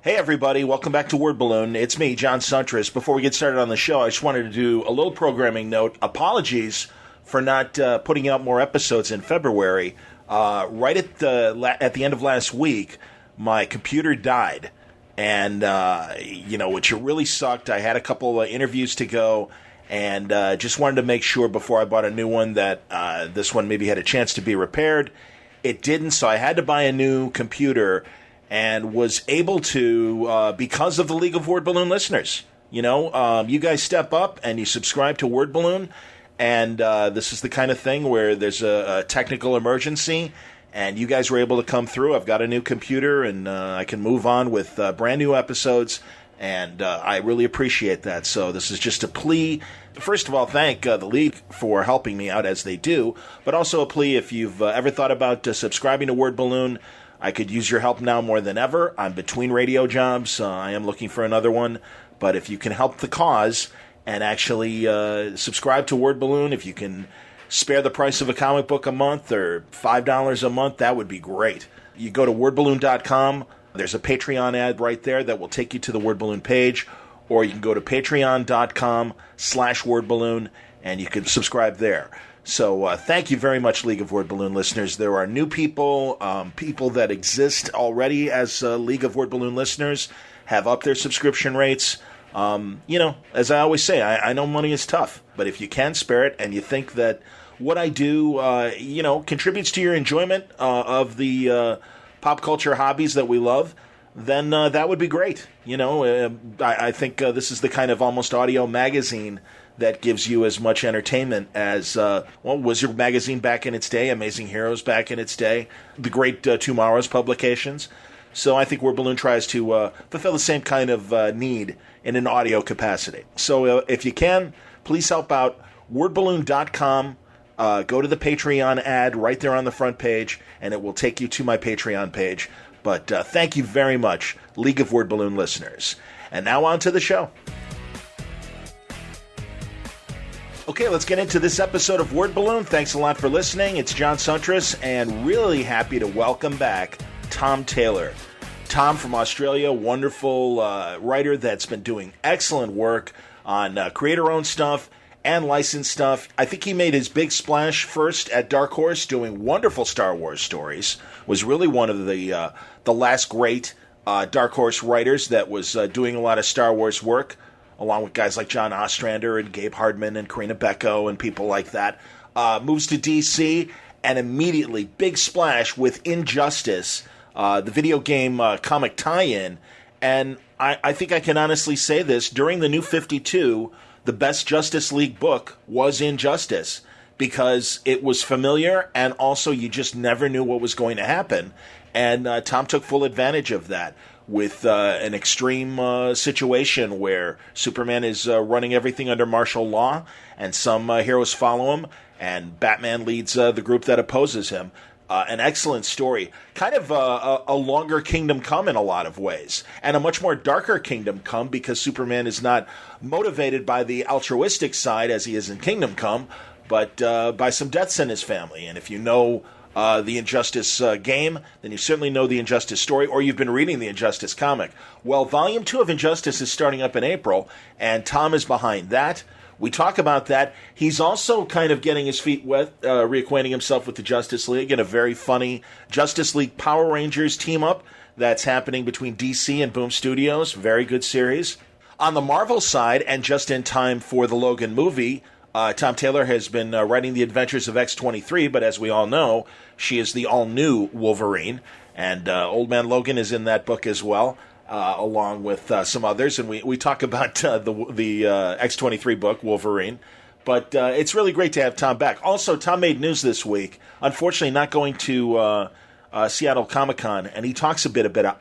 Hey everybody, welcome back to Word Balloon. It's me, John Suntress. Before we get started on the show, I just wanted to do a little programming note. Apologies for not putting out more episodes in February. Right at the end of last week, my computer died, and which really sucked. I had a couple of interviews to go, and just wanted to make sure before I bought a new one that this one maybe had a chance to be repaired. It didn't, so I had to buy a new computer. And was able to, because of the League of Word Balloon listeners. You guys step up and you subscribe to Word Balloon, and this is the kind of thing where there's a technical emergency, and you guys were able to come through. I've got a new computer, and I can move on with brand new episodes, and I really appreciate that. So this is just a plea. First of all, thank the League for helping me out as they do, but also a plea if you've ever thought about subscribing to Word Balloon. I could use your help now more than ever. I'm between radio jobs. I am looking for another one. But if you can help the cause and actually subscribe to Word Balloon, if you can spare the price of a comic book a month or $5 a month, that would be great. You go to wordballoon.com. There's a Patreon ad right there that will take you to the Word Balloon page. Or you can go to patreon.com/wordballoon and you can subscribe there. So thank you very much, League of Word Balloon listeners. There are new people, people that exist already as League of Word Balloon listeners, have upped their subscription rates. As I always say, I know money is tough, but if you can spare it and you think that what I do, contributes to your enjoyment of the pop culture hobbies that we love, then that would be great. I think this is the kind of almost audio magazine that gives you as much entertainment as, Wizard Magazine back in its day, Amazing Heroes back in its day, the great Tomorrow's publications. So I think Word Balloon tries to fulfill the same kind of need in an audio capacity. So if you can, please help out. Wordballoon.com. Go to the Patreon ad right there on the front page, and it will take you to my Patreon page. But thank you very much, League of Word Balloon listeners. And now on to the show. Okay, let's get into this episode of Word Balloon. Thanks a lot for listening. It's John Suntress, and really happy to welcome back Tom Taylor. Tom from Australia, wonderful writer that's been doing excellent work on creator-owned stuff and licensed stuff. I think he made his big splash first at Dark Horse, doing wonderful Star Wars stories. Was really one of the last great Dark Horse writers that was doing a lot of Star Wars work, along with guys like John Ostrander and Gabe Hardman and Karina Becco and people like that. Moves to DC, and immediately, big splash with Injusttice, the video game comic tie-in. And I think I can honestly say this, during the New 52, the best Justice League book was Injusttice, because it was familiar, and also you just never knew what was going to happen. And Tom took full advantage of that with an extreme situation where Superman is running everything under martial law, and some heroes follow him, and Batman leads the group that opposes him. An excellent story. Kind of a longer Kingdom Come in a lot of ways, and a much more darker Kingdom Come, because Superman is not motivated by the altruistic side as he is in Kingdom Come, but by some deaths in his family. And if you know the Injustice game, then you certainly know the Injustice story, or you've been reading the Injustice comic. Well, Volume 2 of Injustice is starting up in April, and Tom is behind that. We talk about that. He's also kind of getting his feet wet, reacquainting himself with the Justice League in a very funny Justice League Power Rangers team-up that's happening between DC and Boom Studios. Very good series. On the Marvel side, and just in time for the Logan movie, Tom Taylor has been writing the adventures of X-23, but as we all know, she is the all-new Wolverine, and Old Man Logan is in that book as well, along with some others, and we talk about the X-23 book, Wolverine, but it's really great to have Tom back. Also, Tom made news this week, unfortunately not going to Seattle Comic-Con, and he talks a bit about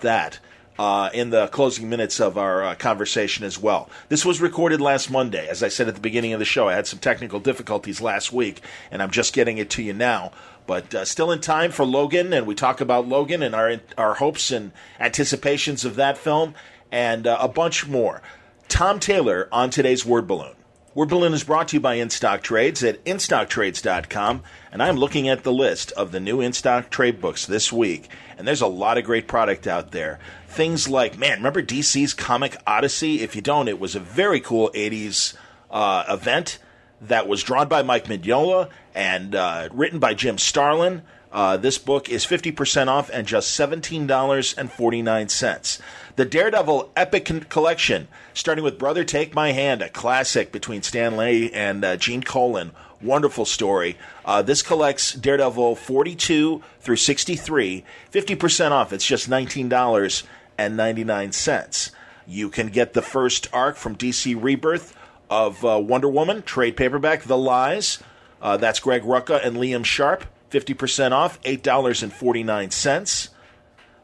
that in the closing minutes of our conversation as well. This was recorded last Monday. As I said at the beginning of the show, I had some technical difficulties last week, and I'm just getting it to you now. But still in time for Logan, and we talk about Logan and our hopes and anticipations of that film, and a bunch more. Tom Taylor on today's Word Balloon. Word Balloon is brought to you by InStock Trades at InStockTrades.com, and I'm looking at the list of the new InStock Trade books this week, and there's a lot of great product out there. Things like, remember DC's Comic Odyssey? If you don't, it was a very cool 80s event that was drawn by Mike Mignola and written by Jim Starlin. This book is 50% off and just $17.49. The Daredevil Epic Collection, starting with Brother Take My Hand, a classic between Stan Lee and Gene Colan. Wonderful story. This collects Daredevil 42 through 63, 50% off. It's just $19.99. You can get the first arc from DC Rebirth of Wonder Woman, trade paperback, The Lies. That's Greg Rucka and Liam Sharp. 50% off, $8.49.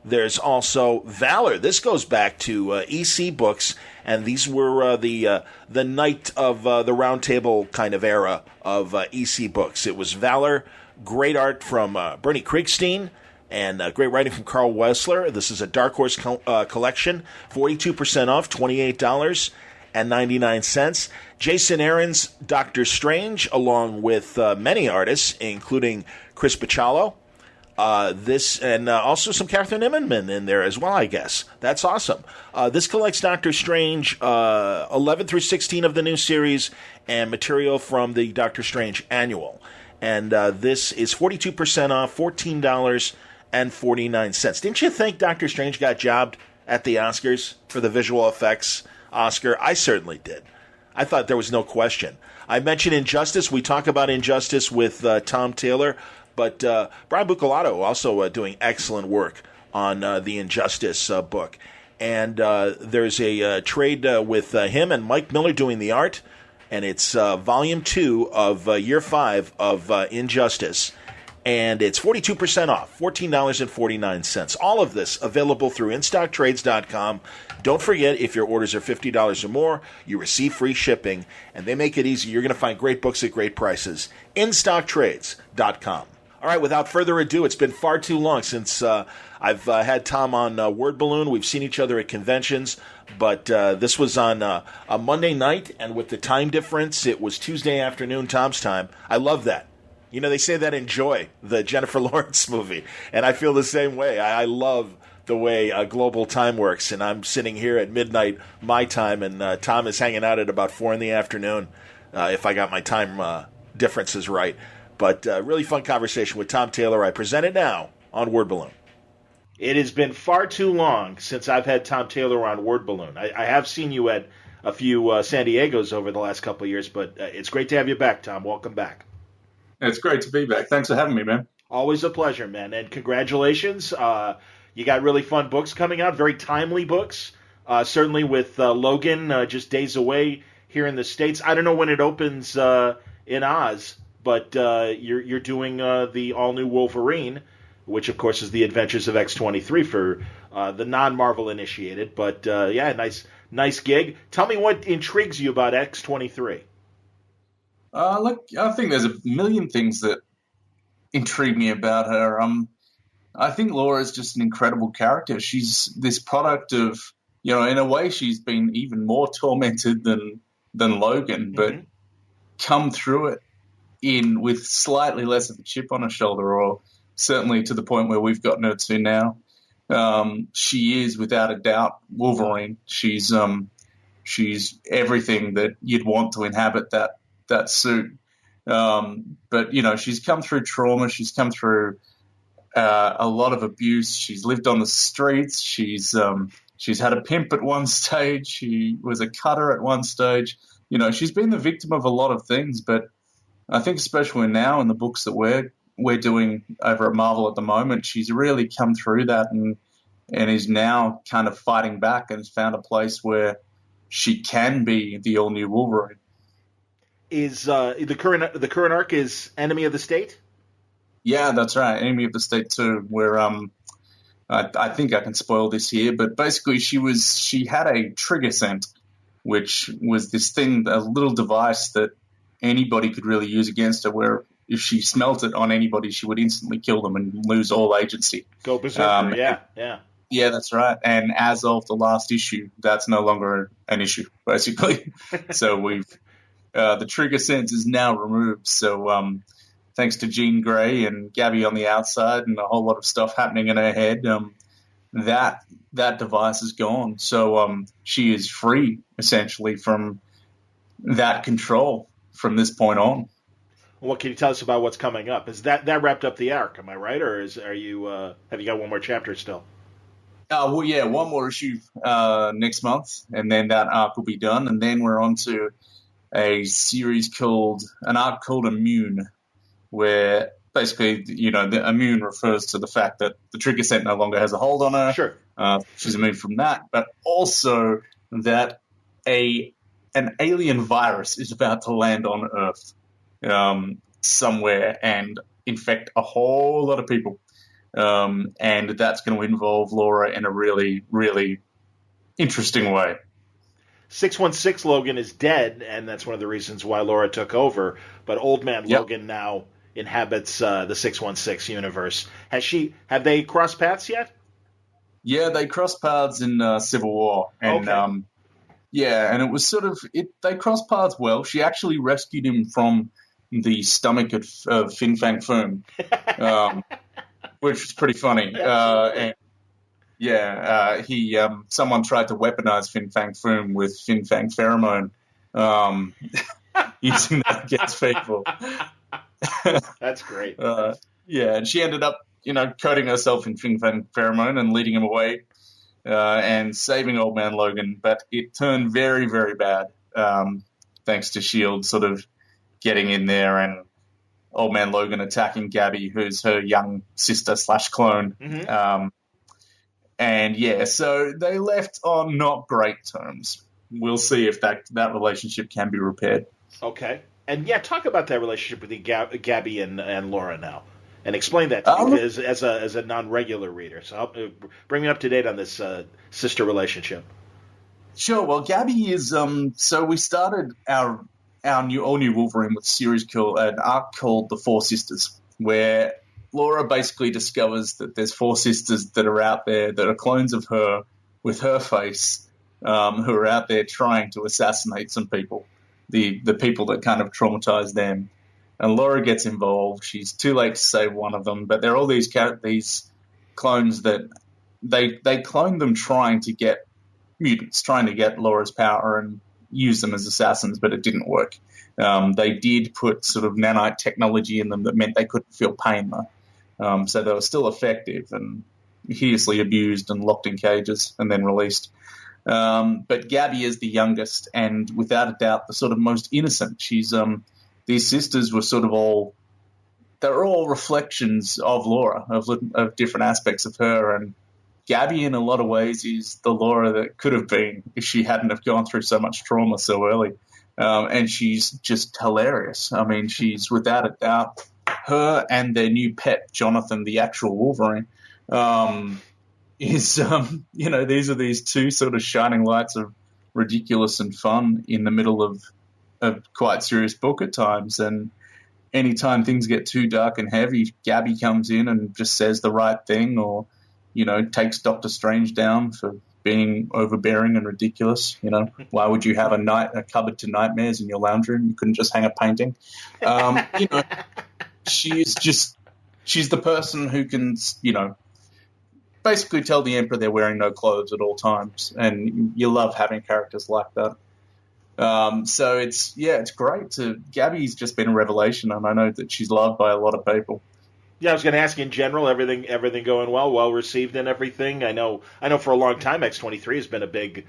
There's also Valor. This goes back to EC books, and these were the night of the Round Table kind of era of EC books. It was Valor, great art from Bernie Krigstein, and great writing from Carl Wessler. This is a Dark Horse collection, 42% off, $28.99. Jason Aaron's Doctor Strange, along with many artists, including Chris Bachalo. This and also some Catherine Immonman in there as well, I guess. That's awesome. This collects Doctor Strange 11 through 16 of the new series and material from the Doctor Strange annual. And this is 42% off, $14.49. Didn't you think Doctor Strange got jobbed at the Oscars for the visual effects Oscar? I certainly did. I thought there was no question. I mentioned Injusttice. We talk about Injusttice with Tom Taylor, but Brian Bucalato also doing excellent work on the Injusttice book. And there's a trade with him and Mike Miller doing the art, and it's Volume 2 of Year 5 of Injusttice. And it's 42% off, $14.49. All of this available through InStockTrades.com. Don't forget, if your orders are $50 or more, you receive free shipping, and they make it easy. You're going to find great books at great prices. InStockTrades.com. All right, without further ado, it's been far too long since I've had Tom on Word Balloon. We've seen each other at conventions, but this was on a Monday night, and with the time difference, it was Tuesday afternoon, Tom's time. I love that. You know, they say that in Joy, the Jennifer Lawrence movie, and I feel the same way. I love the way global time works, and I'm sitting here at midnight my time, and Tom is hanging out at about 4 in the afternoon, if I got my time differences right. But really fun conversation with Tom Taylor. I present it now on Word Balloon. It has been far too long since I've had Tom Taylor on Word Balloon. I have seen you at a few San Diegos over the last couple of years, but it's great to have you back, Tom. Welcome back. It's great to be back. Thanks for having me, man. Always a pleasure, man. And congratulations. You got really fun books coming out, very timely books. Certainly with Logan just days away here in the States. I don't know when it opens in Oz, but you're doing the all-new Wolverine, which, of course, is the Adventures of X-23 for the non-Marvel initiated. But, nice gig. Tell me what intrigues you about X-23. Look, I think there's a million things that intrigue me about her. I think Laura is just an incredible character. She's this product of, in a way, she's been even more tormented than Logan, but come through it with slightly less of a chip on her shoulder, or certainly to the point where we've gotten her to now. She is, without a doubt, Wolverine. She's everything that you'd want to inhabit that suit. But, she's come through trauma. She's come through a lot of abuse. She's lived on the streets. She's had a pimp at one stage. She was a cutter at one stage. She's been the victim of a lot of things, but I think especially now in the books that we're doing over at Marvel at the moment, she's really come through that and is now kind of fighting back and has found a place where she can be the all-new Wolverine. Is the current arc is Enemy of the State? Yeah, that's right. Enemy of the State 2, where I think I can spoil this here, but basically she had a trigger scent, which was this thing, a little device that anybody could really use against her, where if she smelt it on anybody, she would instantly kill them and lose all agency. Go berserker, yeah. Yeah, that's right. And as of the last issue, that's no longer an issue, basically. So the trigger sense is now removed. So thanks to Jean Grey and Gabby on the outside and a whole lot of stuff happening in her head, that device is gone. So she is free, essentially, from that control from this point on. What can you tell us about what's coming up? Is that wrapped up the arc? Am I right, or have you got one more chapter still? Well, yeah, one more issue next month, and then that arc will be done, and then we're on to an arc called Immune, where basically, the immune refers to the fact that the trigger scent no longer has a hold on her. Sure. She's immune from that, but also that an alien virus is about to land on Earth somewhere and infect a whole lot of people. And that's going to involve Laura in a really, really interesting way. 616 Logan is dead, and that's one of the reasons why Laura took over. But Old Man Logan now inhabits the 616 universe. Have they crossed paths yet? Yeah, they crossed paths in Civil War, and and it was they crossed paths well. She actually rescued him from the stomach of Fin Fang Foom, which was pretty funny. Someone tried to weaponize Fin Fang Foom with Fin Fang pheromone, using that against people. That's great. And she ended up, coating herself in Fin Fang pheromone and leading him away and saving Old Man Logan. But it turned very, very bad, thanks to S.H.I.E.L.D. sort of getting in there and Old Man Logan attacking Gabby, who's her young sister / clone. Mm-hmm. So they left on not great terms. We'll see if that relationship can be repaired. Okay. And talk about that relationship with Gabby and Laura now, and explain that to me as a non-regular reader. So help bring me up to date on this sister relationship. Sure. Well, Gabby is so we started our new Wolverine with an arc called The Four Sisters, where Laura basically discovers that there's four sisters that are out there that are clones of her with her face, who are out there trying to assassinate some people. The people that kind of traumatized them. And Laura gets involved. She's too late to save one of them, but there are all these clones that they clone them trying to get mutants, trying to get Laura's power and use them as assassins, but it didn't work. They did put sort of nanite technology in them that meant they couldn't feel pain, though. So they were still effective and hideously abused and locked in cages and then released. But Gabby is the youngest and without a doubt the sort of most innocent. These sisters were sort of they're all reflections of Laura, of different aspects of her. And Gabby in a lot of ways is the Laura that could have been if she hadn't have gone through so much trauma so early. And she's just hilarious. I mean, she's without a doubt, her and their new pet, Jonathan, the actual Wolverine, these are these two sort of shining lights of ridiculous and fun in the middle of a quite serious book at times. And anytime things get too dark and heavy, Gabby comes in and just says the right thing, or takes Doctor Strange down for being overbearing and ridiculous. Why would you have a cupboard to nightmares in your lounge room? You couldn't just hang a painting. She's the person who can basically tell the Emperor they're wearing no clothes at all times, and you love having characters like that. So it's great. Gabby's just been a revelation, and I know that she's loved by a lot of people. Yeah, I was going to ask, in general, everything going well received and everything. I know for a long time X-23 has been a big,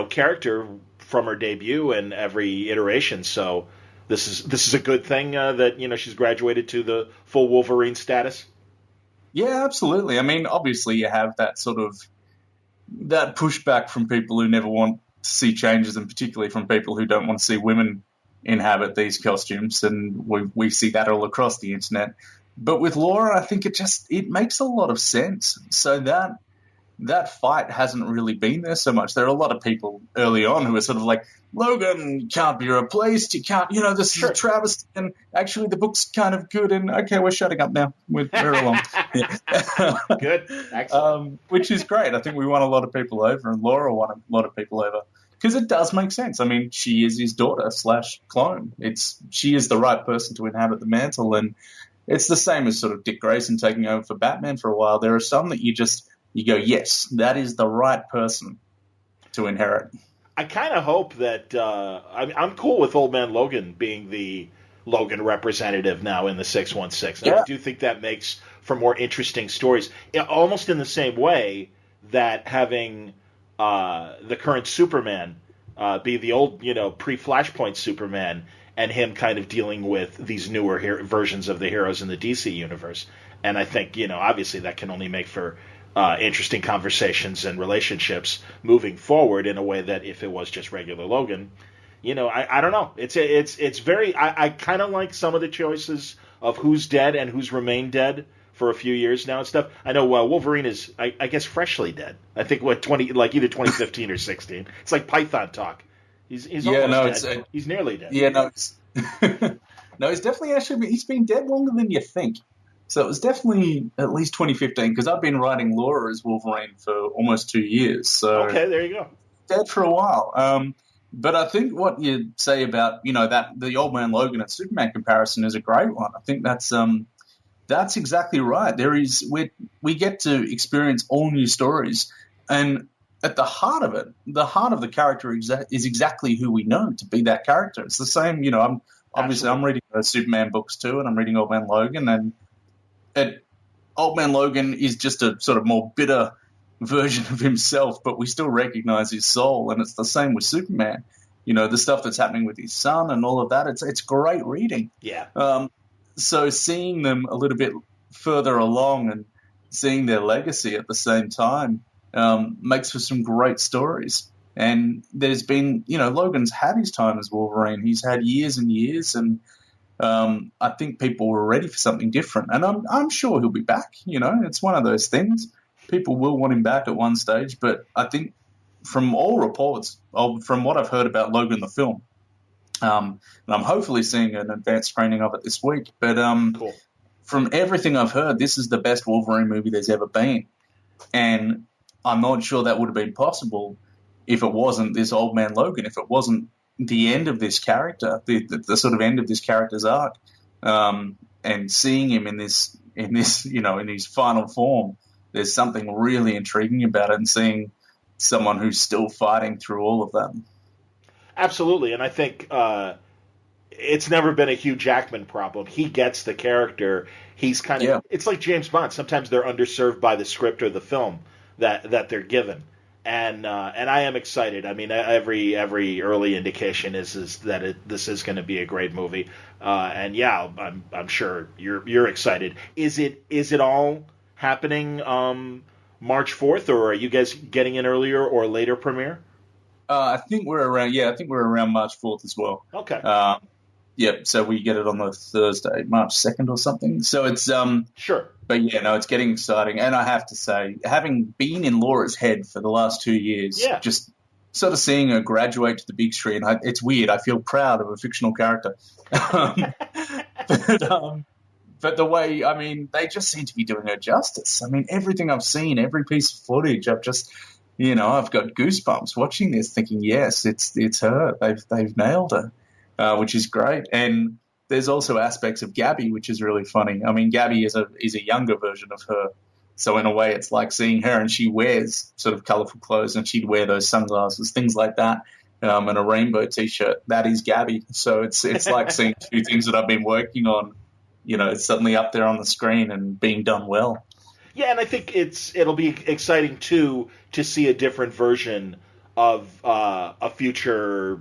character from her debut and every iteration. So this is a good thing that she's graduated to the full Wolverine status. Yeah, absolutely. I mean, obviously you have that sort of that pushback from people who never want to see changes, and particularly from people who don't want to see women inhabit these costumes, and we see that all across the internet. But with Laura, I think it makes a lot of sense. So that fight hasn't really been there so much. There are a lot of people early on who are sort of like, Logan can't be replaced. You can't, this is a travesty. And actually, the book's kind of good. And okay, we're shutting up now. We're along. Good, excellent. Which is great. I think we won a lot of people over, and Laura won a lot of people over. because it does make sense. I mean, she is his daughter / clone. She is the right person to inhabit the mantle, and it's the same as sort of Dick Grayson taking over for Batman for a while. There are some that you go, yes, that is the right person to inherit. I kind of hope that I'm cool with Old Man Logan being the Logan representative now in the 616. Yeah. I do think that makes for more interesting stories, almost in the same way that having the current Superman be the old, pre-Flashpoint Superman, and him kind of dealing with these newer versions of the heroes in the DC universe. And I think, obviously that can only make for interesting conversations and relationships moving forward in a way that if it was just regular Logan, I don't know. It's very. I kind of like some of the choices of who's dead and who's remained dead for a few years now and stuff. I know Wolverine is, I guess, freshly dead. I think either 2015 or 16. It's like Python talk. He's almost dead. He's nearly dead. Yeah, no, no, he's definitely he's been dead longer than you think. So it was definitely at least 2015 because I've been writing Laura as Wolverine for almost 2 years. So okay, there you go. Dead for a while. But I think what you say about that the Old Man Logan and Superman comparison is a great one. I think that's exactly right. We get to experience all new stories, and at the heart of it, the heart of the character is exactly who we know to be that character. It's the same. I'm reading Superman books too, and I'm reading Old Man Logan, and Old Man Logan is just a sort of more bitter version of himself, but we still recognize his soul, and it's the same with Superman. The stuff that's happening with his son and all of that, it's great reading. Yeah. So seeing them a little bit further along and seeing their legacy at the same time makes for some great stories. And there's been, Logan's had his time as Wolverine. He's had years and years, and I think people were ready for something different. And I'm sure he'll be back. It's one of those things. People will want him back at one stage, but I think from all reports, from what I've heard about Logan the film, and I'm hopefully seeing an advanced screening of it this week, but cool. From everything I've heard, this is the best Wolverine movie there's ever been. And I'm not sure that would have been possible if it wasn't this Old Man Logan, if it wasn't the end of this character, the sort of end of this character's arc, and seeing him in this, in his final form. There's something really intriguing about it, and seeing someone who's still fighting through all of that. Absolutely, and I think it's never been a Hugh Jackman problem. He gets the character. He's kind of It's like James Bond. Sometimes they're underserved by the script or the film that they're given, and I am excited. I mean, every early indication is that this is going to be a great movie, and I'm sure you're excited. Is it all happening March 4th, or are you guys getting an earlier or later premiere? I think we're around March 4th as well. Okay. So we get it on the Thursday, March 2nd or something. So it's sure. But it's getting exciting. And I have to say, having been in Laura's head for the last 2 years, just sort of seeing her graduate to the big screen, it's weird. I feel proud of a fictional character. But the way, they just seem to be doing her justice. Everything I've seen, every piece of footage, I've just, I've got goosebumps watching this, thinking, yes, it's her. They've nailed her, which is great. And there's also aspects of Gabby, which is really funny. Gabby is a younger version of her. So in a way, it's like seeing her, and she wears sort of colorful clothes, and she'd wear those sunglasses, things like that, and a rainbow T-shirt. That is Gabby. So it's like seeing two things that I've been working on, it's suddenly up there on the screen and being done well. Yeah, and I think it'll be exciting too to see a different version of a future,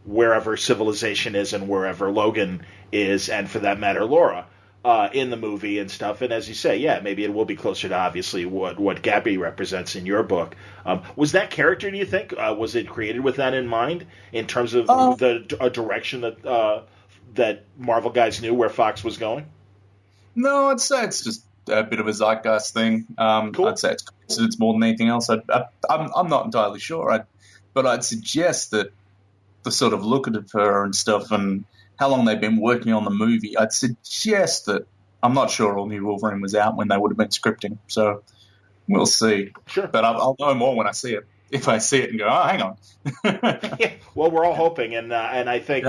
wherever civilization is and wherever Logan is, and for that matter, Laura, in the movie and stuff. And as you say, maybe it will be closer to obviously what Gabby represents in your book. Was that character, do you think, was it created with that in mind in terms of a direction that Marvel guys knew where Fox was going? No, I'd say it's just a bit of a zeitgeist thing. Cool. I'd say it's coincidence more than anything else. I'm not entirely sure, but I'd suggest that the sort of look at her and stuff and how long they've been working on the movie, I'd suggest that I'm not sure All New Wolverine was out when they would have been scripting. So we'll see. Sure. But I'll know more when I see it. if I see it and go, oh, hang on. Yeah, well, we're all hoping, and I think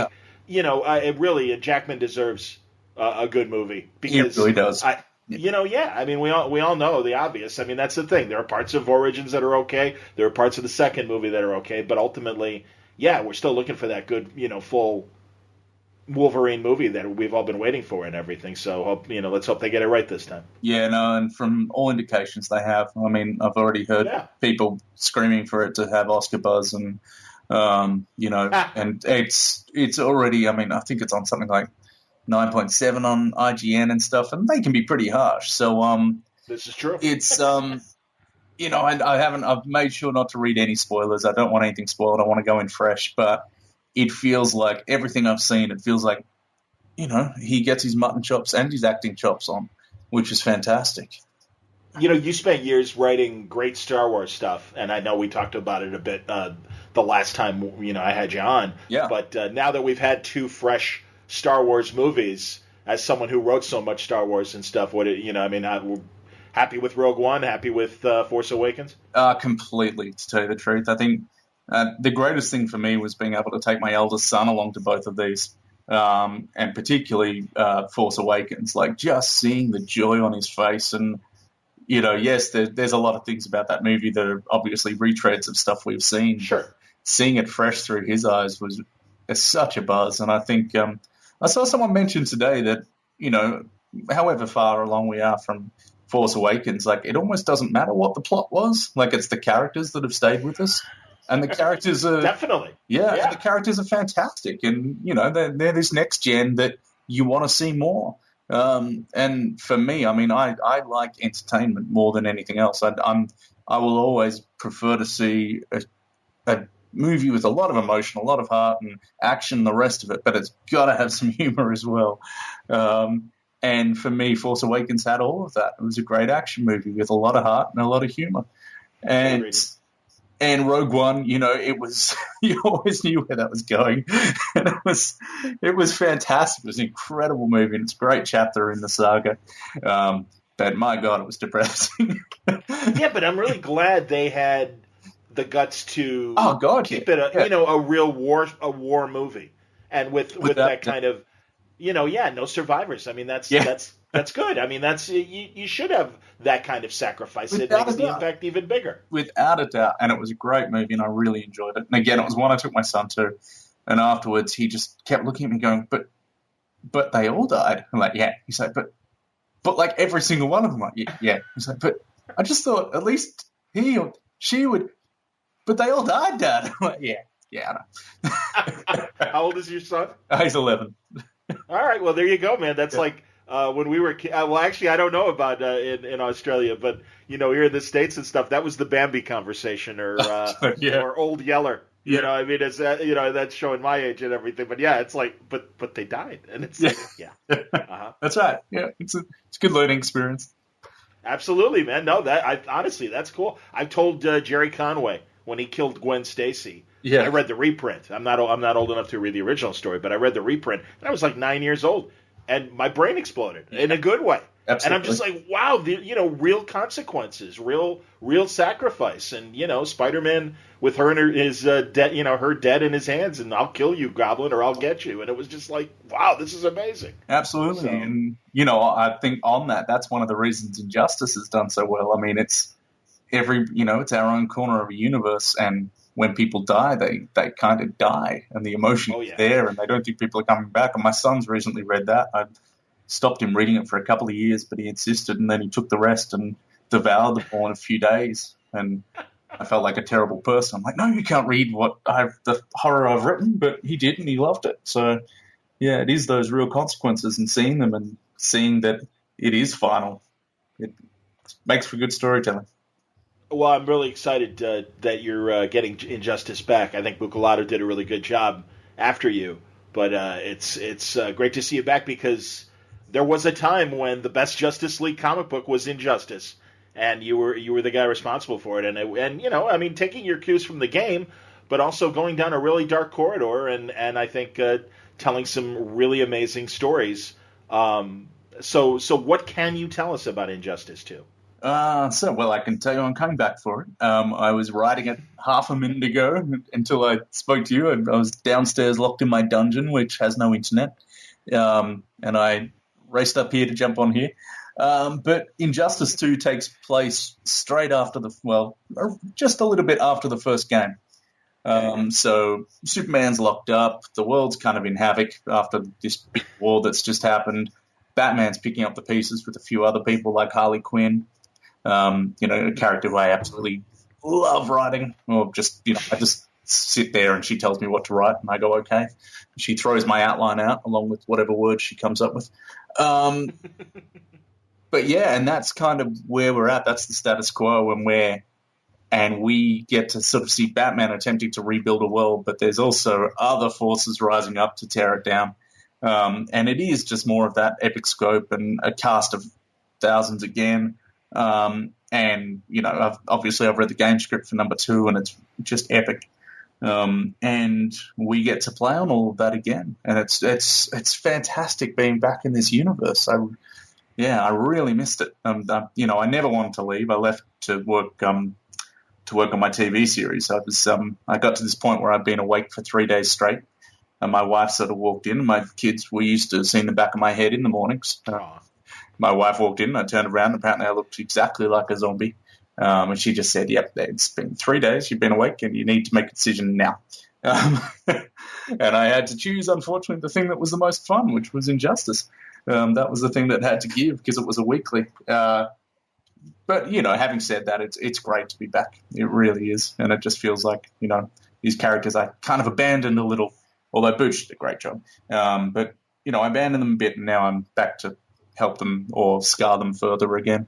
it really Jackman deserves a good movie because he really does. I mean, we all know the obvious. I mean, that's the thing. There are parts of Origins that are okay. There are parts of the second movie that are okay, but ultimately, we're still looking for that good, full Wolverine movie that we've all been waiting for and everything. So, let's hope they get it right this time. Yeah, no, and from all indications they have. I mean, I've already heard people screaming for it to have Oscar buzz, and and it's already. I mean, I think it's on something like 9.7 on IGN and stuff, and they can be pretty harsh. So, this is true. It's I've made sure not to read any spoilers. I don't want anything spoiled. I want to go in fresh, but it feels like everything I've seen, it feels like, he gets his mutton chops and his acting chops on, which is fantastic. You spent years writing great Star Wars stuff, and I know we talked about it a bit the last time, I had you on. Yeah. But now that we've had two fresh Star Wars movies, as someone who wrote so much Star Wars and stuff, we're happy with Rogue One, happy with Force Awakens? Completely, to tell you the truth. I think the greatest thing for me was being able to take my eldest son along to both of these, and particularly Force Awakens, like just seeing the joy on his face. And, yes, there's a lot of things about that movie that are obviously retreads of stuff we've seen. Sure. Seeing it fresh through his eyes was such a buzz. And I think I saw someone mention today that, however far along we are from Force Awakens, like it almost doesn't matter what the plot was. Like it's the characters that have stayed with us. And the characters are definitely, and the characters are fantastic, and they're this next gen that you want to see more. And for me, I mean, I like entertainment more than anything else. I will always prefer to see a movie with a lot of emotion, a lot of heart, and action, the rest of it. But it's got to have some humor as well. And for me, Force Awakens had all of that. It was a great action movie with a lot of heart and a lot of humor. And Rogue One, it was you always knew where that was going, and it was fantastic. It was an incredible movie, and it's a great chapter in the saga. But my God, it was depressing. Yeah, but I'm really glad they had the guts to keep it a real war movie, and with that kind of no survivors. I mean that's good. I mean that's you should have that kind of sacrifice. It makes the impact even bigger. Without a doubt. And it was a great movie and I really enjoyed it. And again, it was one I took my son to, and afterwards he just kept looking at me going, but they all died. I'm like, yeah. He's like, but like every single one of them. Like, yeah. He's like, but I just thought at least he or she would, but they all died, Dad. I'm like, yeah, I know. How old is your son? He's 11. All right, well, there you go, man. That's like when we were well, actually, I don't know about in Australia, but here in the States and stuff, that was the Bambi conversation, or or Old Yeller. I mean, it's that's showing my age and everything. But yeah, it's like, but they died, and it's That's right. Yeah, it's a good learning experience. Absolutely, man. No, honestly, that's cool. I told Jerry Conway when he killed Gwen Stacy. Yeah, I read the reprint. I'm not old enough to read the original story, but I read the reprint, and I was like 9 years old, and my brain exploded in a good way. Absolutely. And I'm just like, wow, real consequences, real sacrifice, and Spider-Man with her and his dead, her dead in his hands, and I'll kill you, Goblin, or I'll get you, and it was just like, wow, this is amazing. Absolutely, so, and I think on that's one of the reasons Injustice has done so well. I mean, it's it's our own corner of a universe, and when people die, they kind of die, and the emotion is there, and they don't think people are coming back. And my son's recently read that. I stopped him reading it for a couple of years, but he insisted, and then he took the rest and devoured them all in a few days. And I felt like a terrible person. I'm like, no, you can't read the horror I've written, but he did, and he loved it. So, yeah, it is those real consequences, and seeing them and seeing that it is final. It makes for good storytelling. Well, I'm really excited that you're getting Injustice back. I think Bucalato did a really good job after you, but it's great to see you back, because there was a time when the best Justice League comic book was Injustice, and you were the guy responsible for it. And taking your cues from the game, but also going down a really dark corridor, and I think telling some really amazing stories. So what can you tell us about Injustice 2? Well, I can tell you I'm coming back for it. I was writing it half a minute ago until I spoke to you. I was downstairs locked in my dungeon, which has no internet. And I raced up here to jump on here. But Injustice 2 takes place straight after just a little bit after the first game. So Superman's locked up. The world's kind of in havoc after this big war that's just happened. Batman's picking up the pieces with a few other people like Harley Quinn. A character who I absolutely love writing. Or just, I just sit there and she tells me what to write and I go, okay. She throws my outline out along with whatever words she comes up with. But yeah, and that's kind of where we're at. That's the status quo, and we get to sort of see Batman attempting to rebuild a world, but there's also other forces rising up to tear it down. And it is just more of that epic scope and a cast of thousands again. And I've read the game script for number 2, and it's just epic. And we get to play on all of that again, and it's fantastic being back in this universe. I really missed it. I never wanted to leave. I left to work on my TV series. I got to this point where I'd been awake for 3 days straight, and my wife sort of walked in. My kids were used to seeing the back of my head in the mornings. My wife walked in, and I turned around, and apparently I looked exactly like a zombie. And she just said, yep, it's been 3 days, you've been awake, and you need to make a decision now. And I had to choose, unfortunately, the thing that was the most fun, which was Injustice. That was the thing that had to give because it was a weekly. But, having said that, it's great to be back. It really is. And it just feels like, these characters I kind of abandoned a little, although Booch did a great job. But, I abandoned them a bit, and now I'm back to help them or scar them further again.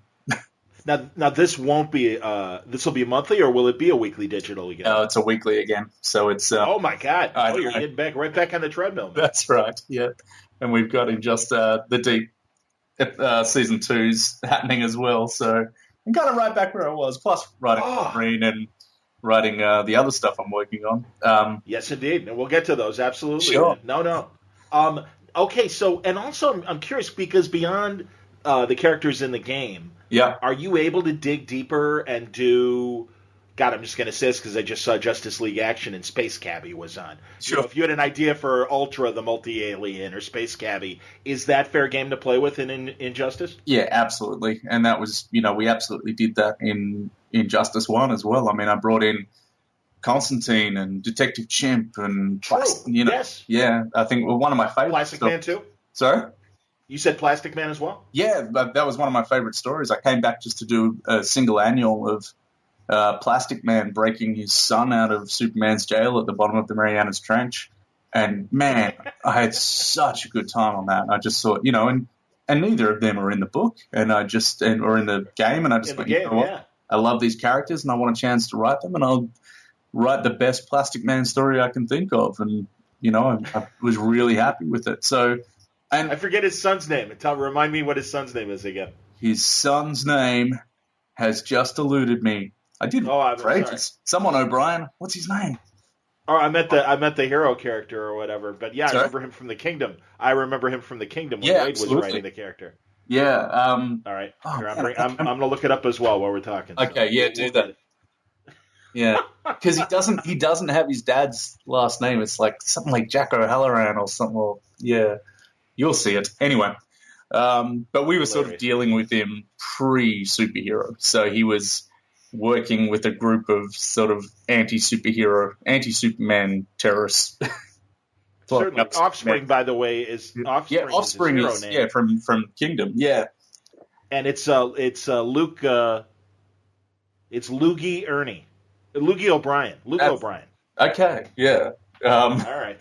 Now this won't be this will be monthly, or will it be a weekly digital again? It's a weekly again. So it's oh my God! You're getting right back on the treadmill, man. That's right. Yeah, and we've got the deep season 2's happening as well. So I'm kind of right back where I was. Plus writing Wolverine and writing the other stuff I'm working on. Yes, indeed, and we'll get to those absolutely. Sure. No. Okay, so and also I'm curious because beyond the characters in the game. Yeah. Are you able to dig deeper and do... God, I'm just going to say this because I just saw Justice League Action and Space Cabbie was on. Sure. If you had an idea for Ultra, the Multi-Alien, or Space Cabbie, is that fair game to play with in Injustice? Yeah, absolutely. And that was, we absolutely did that in Injustice 1 as well. I mean, I brought in Constantine and Detective Chimp and... Yes. Yeah, I think one of my favorites. Plastic Man too? Sorry? You said Plastic Man as well? Yeah, that was one of my favorite stories. I came back just to do a single annual of Plastic Man breaking his son out of Superman's jail at the bottom of the Marianas Trench. And, man, I had such a good time on that. I just thought, and neither of them are in the book or in the game. And I just thought, what? I love these characters and I want a chance to write them, and I'll write the best Plastic Man story I can think of. And, I was really happy with it. So... And I forget his son's name. Remind me what his son's name is again. His son's name has just eluded me. I didn't. Someone O'Brien. What's his name? Oh, I meant the hero character or whatever. But yeah, sorry? I remember him from the Kingdom. When Wade was writing the character. Yeah. All right. Here, I'm going to look it up as well while we're talking. Okay. Yeah. Do that. Yeah, because he doesn't have his dad's last name. It's like something like Jack O'Halloran or something. Well, yeah. You'll see it. Anyway, but we were sort of dealing with him pre-superhero. So he was working with a group of sort of anti-Superman terrorists. Certainly. Offspring, by the way, is Offspring. Yeah, Offspring is from Kingdom. Yeah. And it's Luke it's Loogie O'Brien. O'Brien. Okay, yeah. All right.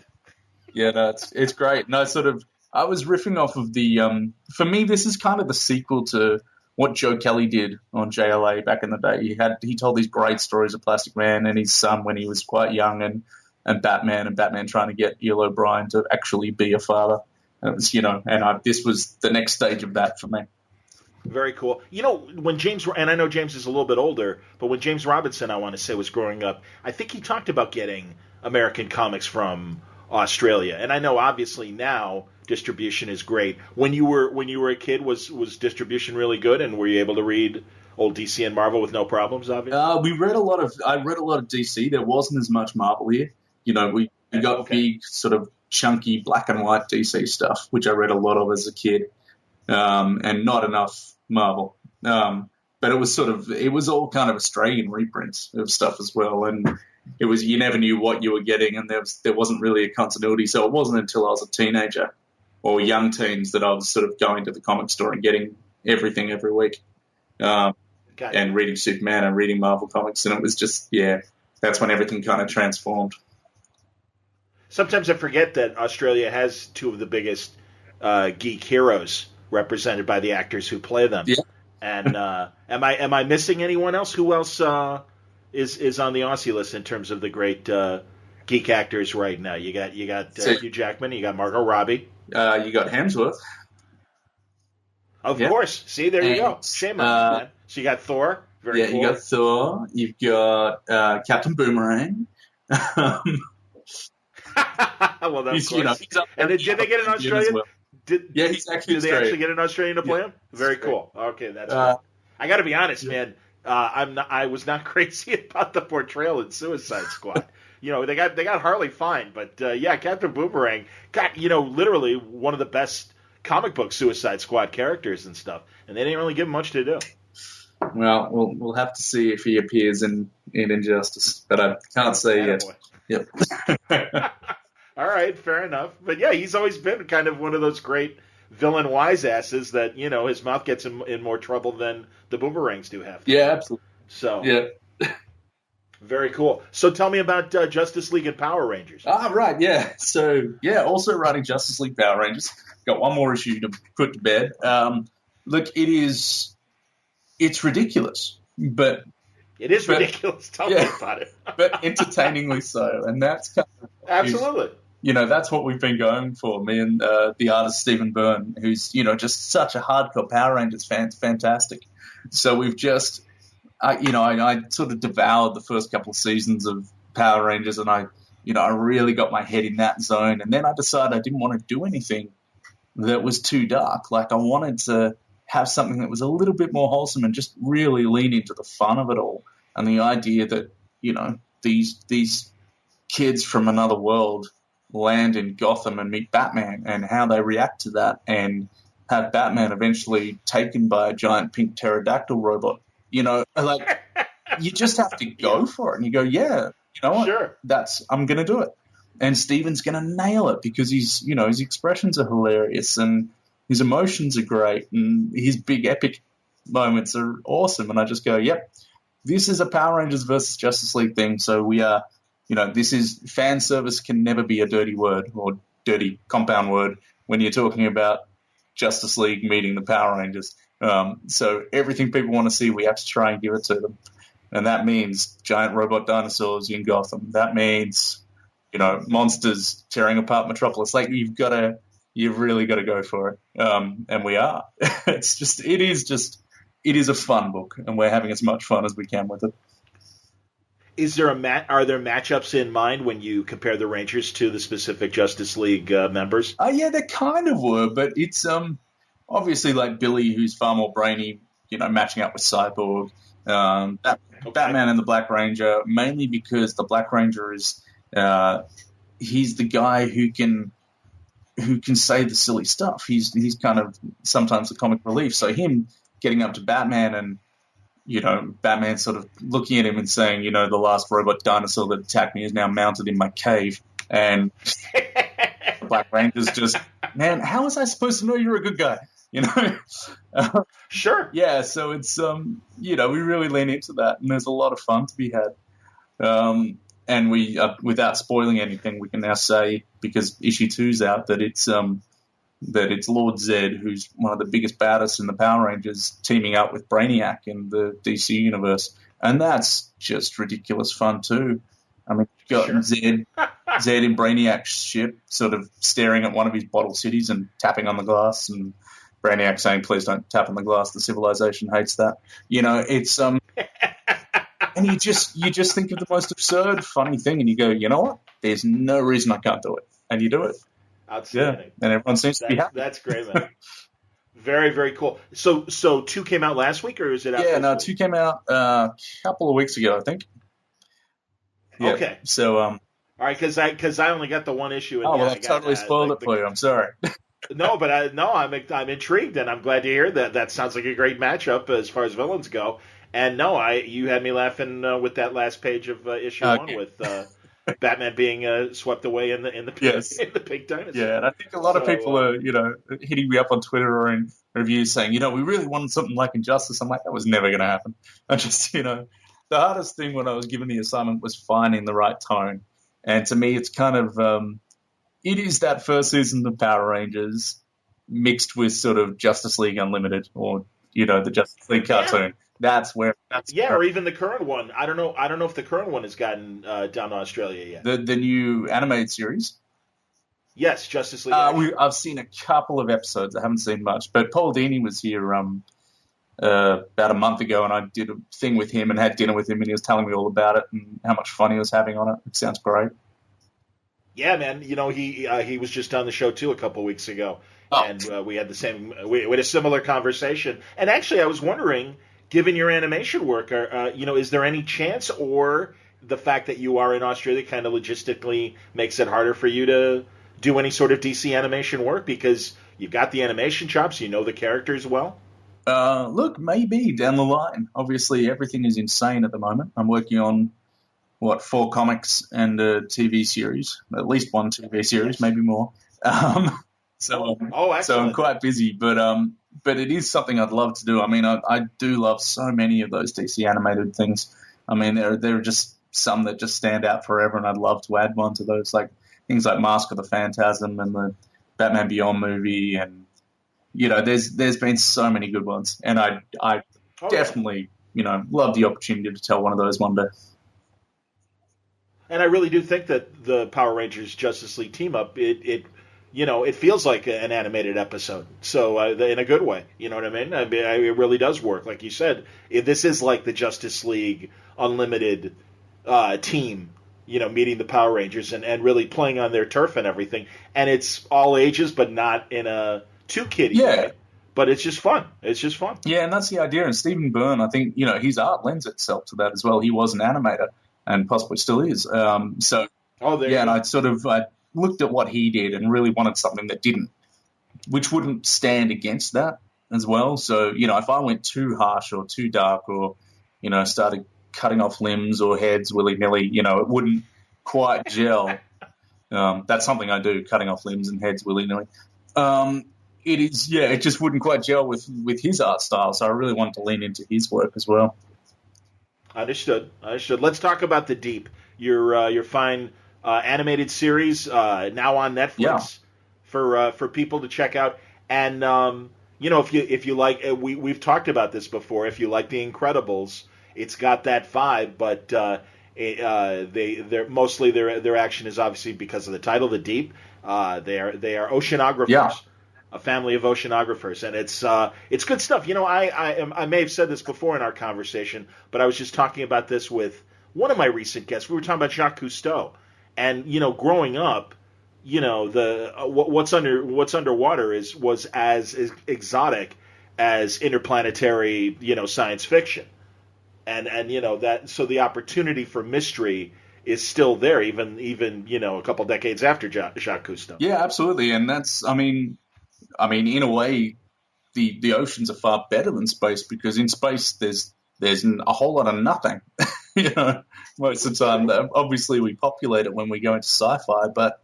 Yeah, no, it's great. No, sort of I was riffing off of the for me, this is kind of the sequel to what Joe Kelly did on JLA back in the day. He told these great stories of Plastic Man and his son when he was quite young, and Batman trying to get Eel O'Brien to actually be a father. And it was, this was the next stage of that for me. Very cool. When James, and I know James is a little bit older, but when James Robinson, I want to say, was growing up, I think he talked about getting American comics from Australia. And I know obviously now distribution is great. When you were a kid, was distribution really good, and were you able to read old DC and Marvel with no problems, obviously? I read a lot of DC. There wasn't as much Marvel here. We got big sort of chunky black and white DC stuff, which I read a lot of as a kid, and not enough Marvel. But it was all kind of Australian reprints of stuff as well, and you never knew what you were getting, and there wasn't really a continuity. So it wasn't until I was a teenager or young teens that I was sort of going to the comic store and getting everything every week, and reading Superman and reading Marvel comics, and it was just that's when everything kind of transformed. Sometimes I forget that Australia has two of the biggest geek heroes represented by the actors who play them. Yeah. And am I missing anyone else? Who else is on the Aussie list in terms of the great geek actors right now? You got Hugh Jackman. You got Margot Robbie. You got Hemsworth. Of course. See, there you go. Shame on you, man. So you got Thor. Very cool. You got Thor. You've got Captain Boomerang. Well, that's and did they get an Australian? Well. He's actually. Did they actually get an Australian to play him? Very cool. Okay, that's. I got to be honest, man. I was not crazy about the portrayal in Suicide Squad. They got Harley fine, but Captain Boomerang got literally one of the best comic book Suicide Squad characters and stuff, and they didn't really give him much to do. Well, we'll have to see if he appears in Injusttice, but I can't say yet. Yep. All right, fair enough. But he's always been kind of one of those great villain wise asses that, his mouth gets him in more trouble than the Boomerangs do have to. Yeah, absolutely. So, very cool. So tell me about Justice League and Power Rangers. Right, yeah. So, also writing Justice League Power Rangers. Got one more issue to put to bed. Look, it's ridiculous, but... It is ridiculous. Tell me about it. But entertainingly so, and that's kind of... Absolutely. That's what we've been going for. Me and the artist Stephen Byrne, who's just such a hardcore Power Rangers fan, fantastic. So we've just, I sort of devoured the first couple of seasons of Power Rangers, and I really got my head in that zone. And then I decided I didn't want to do anything that was too dark. Like I wanted to have something that was a little bit more wholesome and just really lean into the fun of it all, and the idea that these kids from another world land in Gotham and meet Batman, and how they react to that, and have Batman eventually taken by a giant pink pterodactyl robot. You just have to go for it, and you go, you know what? Sure. I'm going to do it. And Steven's going to nail it because his expressions are hilarious and his emotions are great and his big epic moments are awesome. And I just go, yep, this is a Power Rangers versus Justice League thing. So we are, this is fan service can never be a dirty word or dirty compound word when you're talking about Justice League meeting the Power Rangers. So everything people want to see, we have to try and give it to them. And that means giant robot dinosaurs in Gotham. That means, monsters tearing apart Metropolis. Like you've really got to go for it. And we are. It is a fun book, and we're having as much fun as we can with it. Are there matchups in mind when you compare the Rangers to the specific Justice League members? Yeah, there kind of were, but it's obviously like Billy, who's far more brainy, matching up with Cyborg. Batman and the Black Ranger, mainly because the Black Ranger is he's the guy who can say the silly stuff. He's kind of sometimes the comic relief. So him getting up to Batman and Batman sort of looking at him and saying, the last robot dinosaur that attacked me is now mounted in my cave. And Black Ranger's just, man, how was I supposed to know you're a good guy? Sure. Yeah, so it's, we really lean into that, and there's a lot of fun to be had. And we, without spoiling anything, we can now say, because issue 2's out, that it's Lord Zed, who's one of the biggest baddest in the Power Rangers, teaming up with Brainiac in the DC universe. And that's just ridiculous fun, too. I mean, you've got Zed in Brainiac's ship, sort of staring at one of his bottle cities and tapping on the glass, and Brainiac saying, please don't tap on the glass, the civilization hates that. It's... And you just think of the most absurd, funny thing, and you go, you know what? There's no reason I can't do it. And you do it. Outstanding. Yeah, and everyone seems to be happy. That's great, man. Very, very cool. So two came out last week, or is it out Yeah, this no, week? 2 came out a couple of weeks ago, I think. Yeah. Okay. So, All right, because I only got the one issue, and oh, yeah, well, I I've got totally spoiled it for you. I'm sorry. no, but I'm intrigued, and I'm glad to hear that. That sounds like a great matchup as far as villains go. And no, you had me laughing with that last page of issue one Okay. with Batman being swept away in the Yes. in the pink dinosaur. Yeah, and I think a lot of So people are, hitting me up on Twitter or in reviews saying, we really wanted something like Injustice. I'm like, that was never going to happen. I just, the hardest thing when I was given the assignment was finding the right tone. And to me, it's kind of, it is that first season of Power Rangers mixed with sort of Justice League Unlimited or, the Justice League yeah, cartoon. That's where, yeah, or even the current one. I don't know. I don't know if the current one has gotten down to Australia yet. the new animated series. Yes, Justice League Action. I've seen a couple of episodes. I haven't seen much, but Paul Dini was here about a month ago, and I did a thing with him and had dinner with him, and he was telling me all about it and how much fun he was having on it. It sounds great. Yeah, man. He was just on the show too a couple weeks ago, Oh, and we had we had a similar conversation. And actually, I was wondering, given your animation work, is there any chance, or the fact that you are in Australia kind of logistically makes it harder for you to do any sort of DC animation work because you've got the animation chops, you know the characters well? look, maybe down the line. Obviously, everything is insane at the moment. I'm working on 4 comics and a TV series, at least one TV series, Yes. maybe more. Um, Oh, so I'm excellent. quite busy, but it is something I'd love to do. I mean, I do love so many of those DC animated things. I mean, there are just some that just stand out forever, and I'd love to add one to those, like things like Mask of the Phantasm and the Batman Beyond movie, and there's been so many good ones, and I Oh, yeah. definitely love the opportunity to tell one of those one day. And I really do think that the Power Rangers Justice League team up, it feels like an animated episode. So in a good way, you know what I mean? It really does work, like you said. This is like the Justice League Unlimited team, meeting the Power Rangers and really playing on their turf and everything. And it's all ages, but not in a too kiddie Yeah. way. But it's just fun. It's just fun. Yeah, and that's the idea. And Stephen Byrne, I think, his art lends itself to that as well. He was an animator and possibly still is. Oh, there you Yeah, and go. I looked at what he did and really wanted something which wouldn't stand against that as well. So, if I went too harsh or too dark or, started cutting off limbs or heads willy-nilly, it wouldn't quite gel. That's something I do, cutting off limbs and heads willy-nilly. It just wouldn't quite gel with his art style. So I really wanted to lean into his work as well. Understood. Let's talk about the Deep. Your fine animated series now on Netflix for people to check out. And if you like, we've talked about this before. If you like The Incredibles, it's got that vibe, but they're mostly their action is obviously because of the title, The Deep. They are oceanographers. Yeah. A family of oceanographers, and it's good stuff. I may have said this before in our conversation, but I was just talking about this with one of my recent guests. We were talking about Jacques Cousteau, and growing up, what's underwater was as exotic as interplanetary science fiction, and that so the opportunity for mystery is still there, even a couple decades after Jacques Cousteau. Yeah, absolutely, and that's I mean, in a way, the oceans are far better than space because in space there's a whole lot of nothing. Most of the time. Obviously, we populate it when we go into sci-fi, but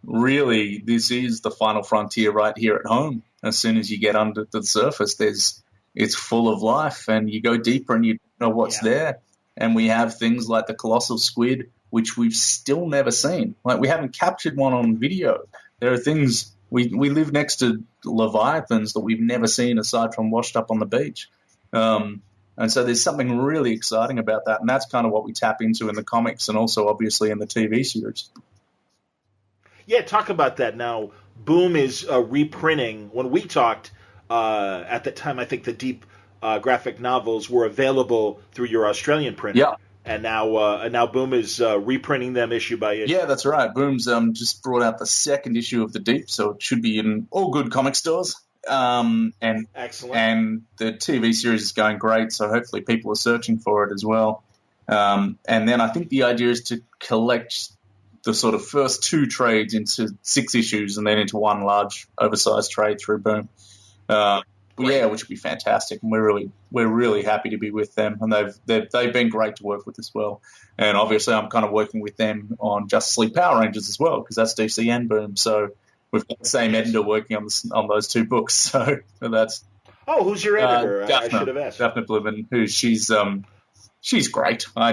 really, this is the final frontier right here at home. As soon as you get under the surface, it's full of life, and you go deeper and you don't know what's there. And we have things like the colossal squid, which we've still never seen. Like we haven't captured one on video. There are things. We live next to leviathans that we've never seen aside from washed up on the beach. And so there's something really exciting about that. And that's kind of what we tap into in the comics and also obviously in the TV series. Yeah, talk about that now. Boom is reprinting. When we talked at the time, I think the Deep graphic novels were available through your Australian printer. Yeah. And now Boom is reprinting them issue by issue. Yeah, that's right. Boom's just brought out the second issue of The Deep, so it should be in all good comic stores. And Excellent. And the TV series is going great, so hopefully people are searching for it as well. And then I think the idea is to collect the sort of first 2 trades into 6 issues and then into one large oversized trade through Boom. Yeah, which would be fantastic, and we're really happy to be with them, and they've been great to work with as well. And obviously, I'm kind of working with them on Justice League Power Rangers as well, because that's DC and Boom. So we've got the same editor working on those 2 books. So that's who's your editor? I Daphne, should have asked. Daphne Blivin, who she's great. I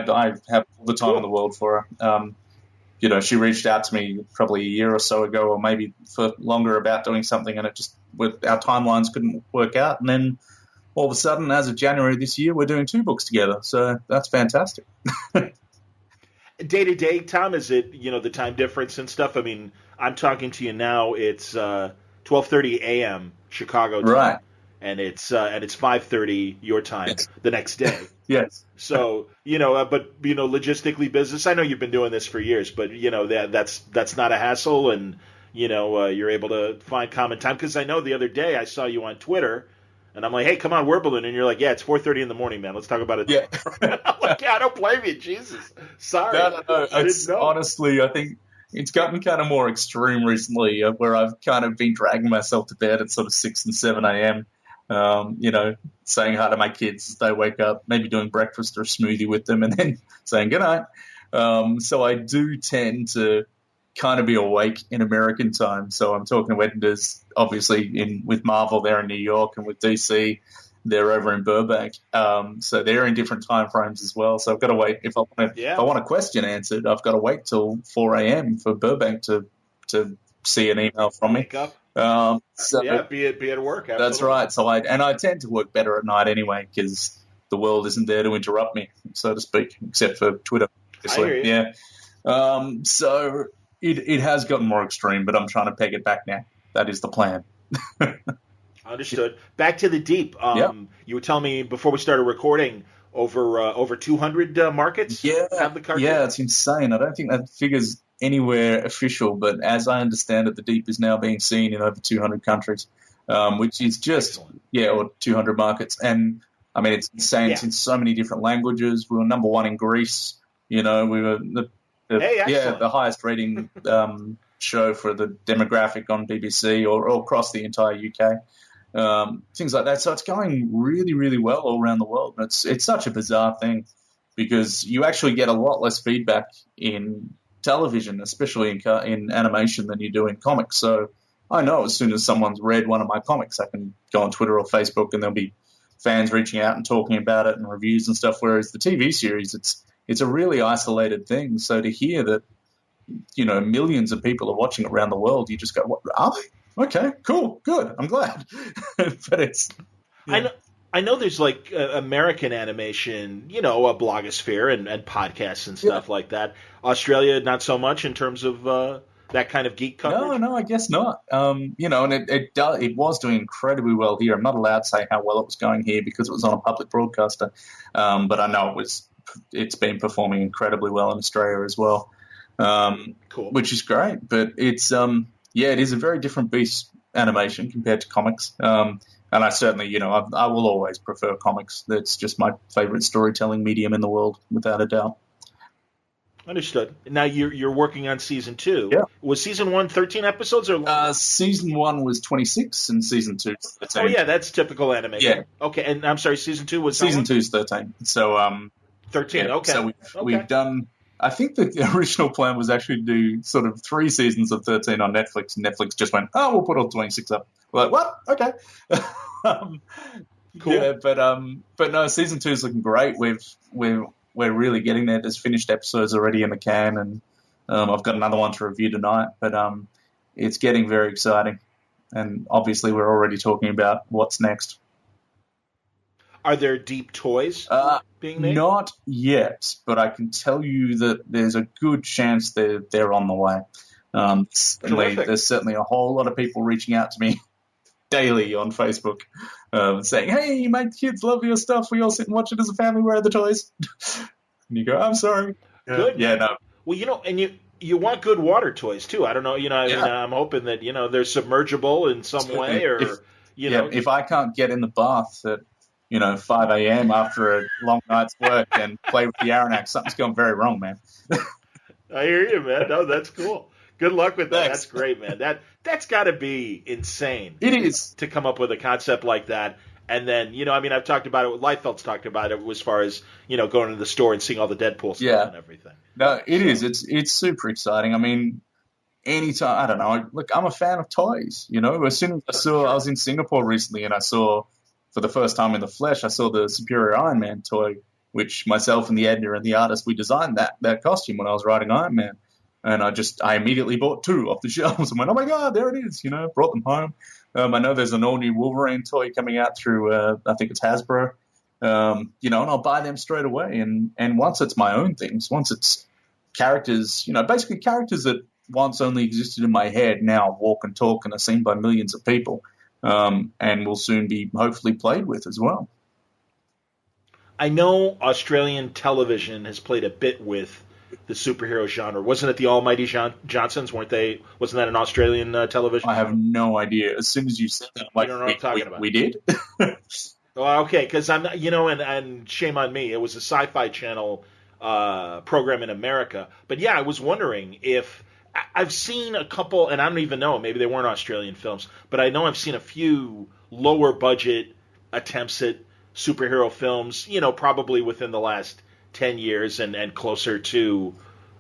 have all the time in the world for her. She reached out to me probably a year or so ago, or maybe for longer, about doing something, and our timelines couldn't work out. And then all of a sudden, as of January this year, we're doing 2 books together. So that's fantastic. Day to day, Tom, is it the time difference and stuff? I mean, I'm talking to you now. It's 12:30 a.m. Chicago time, right? And it's 5:30 your time the next day. Yes. So but logistically, business. I know you've been doing this for years, but that's not a hassle, and you're able to find common time. Because I know the other day I saw you on Twitter, and I'm like, hey, come on, Word Balloon, and you're like, yeah, it's 4:30 in the morning, man. Let's talk about it. Yeah. I'm like, yeah, I don't blame you, Jesus. Sorry. No. Honestly, I think it's gotten kind of more extreme recently, where I've kind of been dragging myself to bed at sort of 6 and 7 a.m. Saying hi to my kids as they wake up, maybe doing breakfast or a smoothie with them, and then saying good night. So I do tend to kind of be awake in American time. So I'm talking to editors, obviously, with Marvel, they're in New York, and with DC, they're over in Burbank. So they're in different time frames as well. So I've got to wait. If I want a question answered, I've got to wait till 4 a.m. for Burbank to see an email from me. Wake up. Be at work. Absolutely. That's right. So I tend to work better at night anyway, because the world isn't there to interrupt me, so to speak, except for Twitter. I hear you. Yeah. So it has gotten more extreme, but I'm trying to peg it back now. That is the plan. Understood. Back to the deep. You were telling me before we started recording, over 200 markets have the cartoon? Yeah, it's insane. I don't think that figure's anywhere official, but as I understand it, the deep is now being seen in over 200 countries, which is just, or 200 markets. And, I mean, it's insane. It's in so many different languages. We were number 1 in Greece. We were the highest rating show for the demographic on BBC or across the entire UK. Things like that. So it's going really, really well all around the world. And it's such a bizarre thing, because you actually get a lot less feedback in television, especially in animation, than you do in comics. So I know as soon as someone's read one of my comics, I can go on Twitter or Facebook and there'll be fans reaching out and talking about it and reviews and stuff. Whereas the TV series, it's a really isolated thing. So to hear that, millions of people are watching it around the world, you just go, what are they? Okay, cool, good. I'm glad. But it's... Yeah. I know there's like American animation, a blogosphere and podcasts and stuff like that. Australia, not so much in terms of that kind of geek coverage? No, I guess not. And it was doing incredibly well here. I'm not allowed to say how well it was going here because it was on a public broadcaster. But I know it's been performing incredibly well in Australia as well. Cool. Which is great. But it's, it is a very different beast, animation, compared to comics. And I certainly, I will always prefer comics. That's just my favorite storytelling medium in the world, without a doubt. Understood. Now you're working on season 2. Yeah. Was season 1 13 episodes or longer? Season 1 was 26 and season 2 is 13. Oh yeah, that's typical animation. Yeah. Okay, and I'm sorry, season 2 was season 2 is 13. So 13. Okay. So we've done. I think the original plan was actually to do sort of 3 seasons of 13 on Netflix, and Netflix just went, we'll put all 26 up. We're like, what? Okay. Cool. Yeah, but no, season 2 is looking great. We're really getting there. There's finished episodes already in the can, and I've got another one to review tonight. But it's getting very exciting, and obviously we're already talking about what's next. Are there deep toys being made? Not yet, but I can tell you that there's a good chance they're on the way. There's certainly a whole lot of people reaching out to me daily on Facebook saying, hey, you make kids love your stuff. We all sit and watch it as a family. Where are the toys? And you go, I'm sorry. Good. Yeah, no. Well, and you want good water toys, too. I don't know. I mean, I'm hoping that, they're submergible in some way, or... If I can't get in the bath at 5 a.m. after a long night's work and play with the Aranax, something's gone very wrong, man. I hear you, man. No, that's cool. Good luck with that. Thanks. That's great, man. That's got to be insane. It is to come up with a concept like that. And then, I've talked about it. Liefeld's talked about it as far as, going to the store and seeing all the Deadpool stuff and everything. No, it is. It's super exciting. I mean, anytime, I don't know. Look, I'm a fan of toys. As soon as I was in Singapore recently, and I saw, for the first time in the flesh, I saw the Superior Iron Man toy, which myself and the editor and the artist, we designed that costume when I was writing Iron Man. And I immediately bought 2 off the shelves and went, oh my God, there it is, brought them home. I know there's an all-new Wolverine toy coming out through, I think it's Hasbro, and I'll buy them straight away. And once it's my own things, once it's characters, basically characters that once only existed in my head now walk and talk and are seen by millions of people, and will soon be hopefully played with as well. I know Australian television has played a bit with the superhero genre. Wasn't it the Almighty Johnsons? Wasn't that an Australian television? I have no idea. As soon as you said that, you don't know what I'm talking about. We did. Oh, okay, because I'm, and shame on me. It was a Sci-Fi Channel program in America. But yeah, I was wondering if I've seen a couple, and I don't even know. Maybe they weren't Australian films, but I know I've seen a few lower budget attempts at superhero films. Probably within the last 10 years and closer to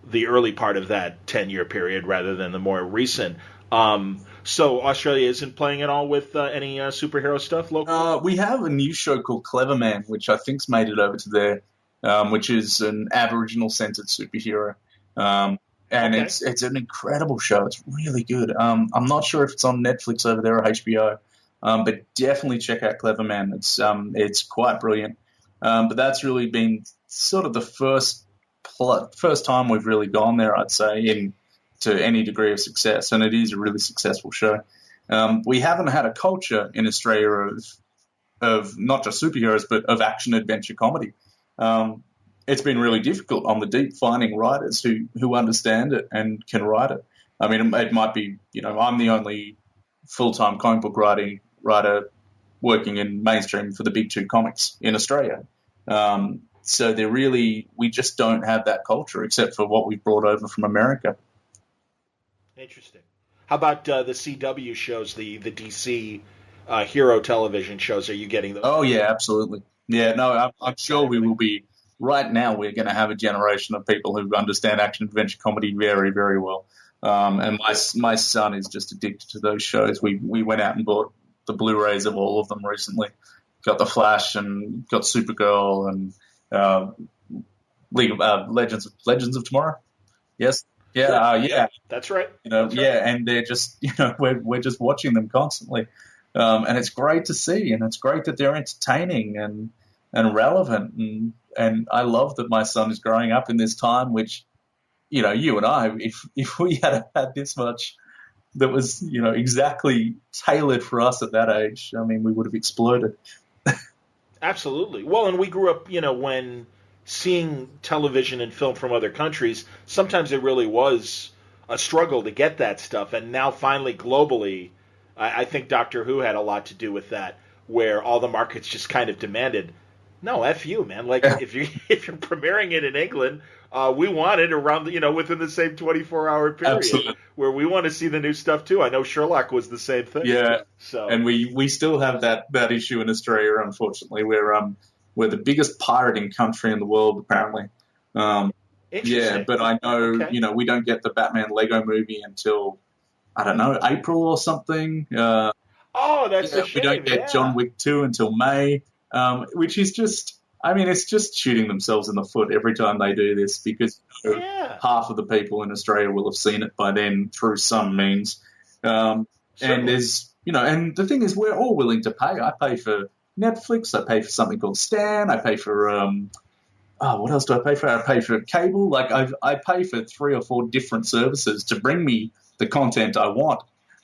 the early part of that 10-year period rather than the more recent. So Australia isn't playing at all with any superhero stuff locally? We have a new show called Clever Man, which I think's made it over to there, which is an Aboriginal-centered superhero. And it's an incredible show. It's really good. I'm not sure if it's on Netflix over there or HBO, but definitely check out Clever Man. It's quite brilliant. But that's really been sort of the first time we've really gone there, I'd say, to any degree of success, and it is a really successful show. We haven't had a culture in Australia of not just superheroes, but of action-adventure comedy. It's been really difficult on the deep finding writers who understand it and can write it. I mean, it might be, I'm the only full-time comic book writer working in mainstream for the big 2 comics in Australia. So we just don't have that culture except for what we've brought over from America. Interesting. How about the CW shows, the DC hero television shows? Are you getting those? Oh, yeah, absolutely. Yeah, no, I'm sure we will be. Right now, we're going to have a generation of people who understand action-adventure comedy very, very well. And my son is just addicted to those shows. We went out and bought the Blu-rays of all of them recently. Got The Flash and got Supergirl and League of Legends of Tomorrow. Yes. Yeah. That's right. And they're just, we're just watching them constantly. And it's great to see, and it's great that they're entertaining and relevant. And I love that my son is growing up in this time, which, you and I, if we had had this much that was, exactly tailored for us at that age, I mean, we would have exploded. Absolutely. Well, and we grew up, when seeing television and film from other countries, sometimes it really was a struggle to get that stuff. And now finally, globally, I think Doctor Who had a lot to do with that, where all the markets just kind of demanded, no, F you, man. Like, if you're premiering it in England, we want it around, within the same 24-hour period. Absolutely. Where we want to see the new stuff too. I know Sherlock was the same thing. Yeah. So, and we still have that issue in Australia, unfortunately. We're the biggest pirating country in the world, apparently. Yeah, but I know, we don't get the Batman Lego movie until, I don't know, April or something. That's a shame. We don't get John Wick 2 until May, which is just, it's just shooting themselves in the foot every time they do this, because half of the people in Australia will have seen it by then through some means. And there's, and the thing is, we're all willing to pay. I pay for Netflix, I pay for something called Stan, I pay for, what else do I pay for? I pay for cable. Like, I pay for 3 or 4 different services to bring me the content I want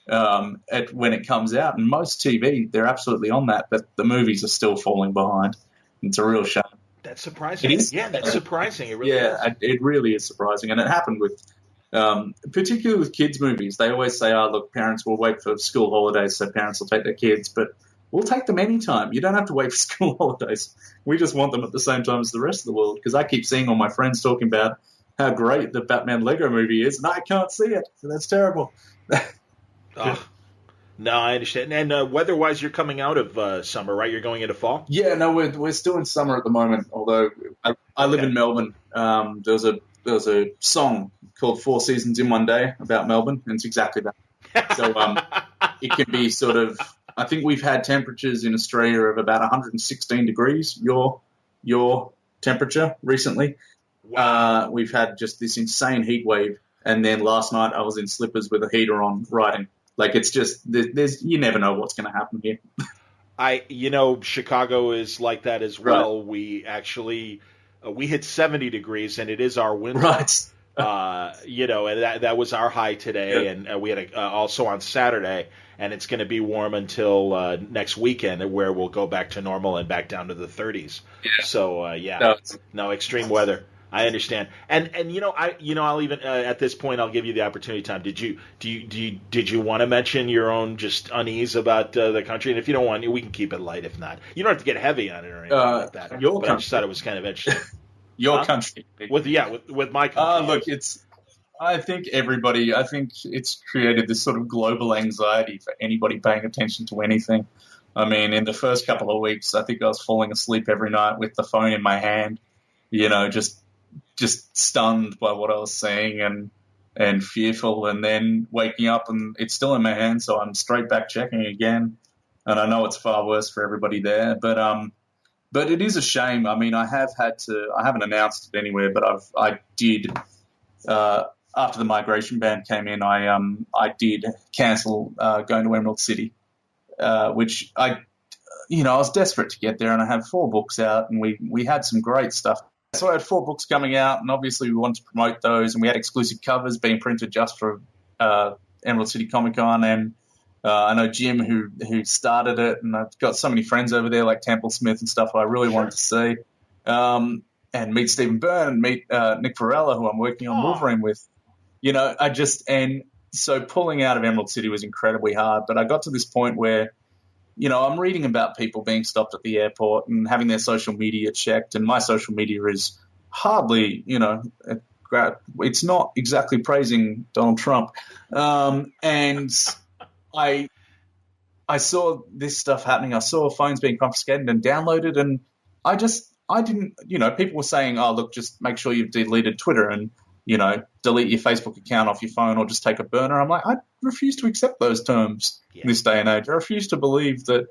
when it comes out. And most TV, they're absolutely on that, but the movies are still falling behind. It's a real shame. That's surprising. It is? Yeah, that's surprising. It really is. It really is surprising. And it happened with Particularly with kids' movies. They always say, oh, look, parents will wait for school holidays so parents will take their kids, but we'll take them anytime. You don't have to wait for school holidays. We just want them at the same time as the rest of the world, because I keep seeing all my friends talking about how great the Batman Lego movie is, and I can't see it, so that's terrible. Oh, no, I understand. And weather-wise, you're coming out of summer, right? You're going into fall? Yeah, no, we're still in summer at the moment, although I live in Melbourne. There's a song called Four Seasons in One Day about Melbourne, and it's exactly that. So it can be sort of, I think we've had temperatures in Australia of about 116 degrees, your temperature recently. Wow. We've had just this insane heat wave, and then last night I was in slippers with a heater on riding. Like, it's just, you never know what's going to happen here. Chicago is like that as well. Right. We actually, we hit 70 degrees, and it is our winter. Right. And that was our high today, Yeah. and we had also on Saturday, and it's going to be warm until next weekend, where we'll go back to normal and back down to the 30s. Yeah. So no extreme weather. I understand, and I'll even at this point I'll give you the opportunity. Tom, did you want to mention your own just unease about the country? And if you don't want, we can keep it light. If not, you don't have to get heavy on it or anything like that. But I just thought it was kind of interesting. Your country. With my country. Look, I think it's created this sort of global anxiety for anybody paying attention to anything. I mean, in the first couple of weeks, I think I was falling asleep every night with the phone in my hand, just stunned by what I was seeing and fearful, and then waking up and it's still in my hand, so I'm straight back checking again. And I know it's far worse for everybody there, but it is a shame. I mean, I haven't announced it anywhere, but I did, after the migration ban came in, I did cancel going to Emerald City, which I was desperate to get there, and I have 4 books out, and we had some great stuff. So I had 4 books coming out, and obviously we wanted to promote those, and we had exclusive covers being printed just for Emerald City Comic Con, and I know Jim who started it, and I've got so many friends over there like Temple Smith and stuff I really wanted to see, and meet Stephen Byrne and meet Nick Varela, who I'm working on Wolverine with. And so pulling out of Emerald City was incredibly hard, but I got to this point where I'm reading about people being stopped at the airport and having their social media checked, and my social media is hardly, it's not exactly praising Donald Trump. And I saw this stuff happening. I saw phones being confiscated and downloaded, and I didn't, people were saying, oh, look, just make sure you've deleted Twitter and, delete your Facebook account off your phone or just take a burner. I'm like, I refuse to accept those terms in this day and age. I refuse to believe that,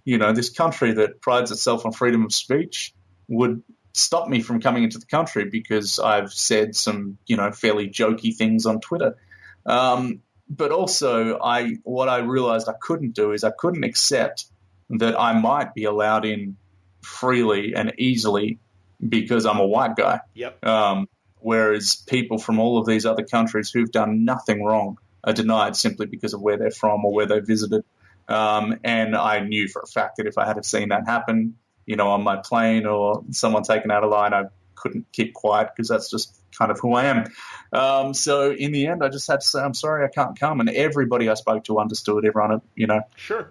this country that prides itself on freedom of speech would stop me from coming into the country because I've said some, fairly jokey things on Twitter. But also what I realized I couldn't do is I couldn't accept that I might be allowed in freely and easily because I'm a white guy. Yep. Whereas people from all of these other countries who've done nothing wrong are denied simply because of where they're from or where they visited. And I knew for a fact that if I had seen that happen, on my plane or someone taken out of line, I couldn't keep quiet because that's just kind of who I am. So in the end, I just had to say, I'm sorry, I can't come. And everybody I spoke to understood, everyone at, Sure.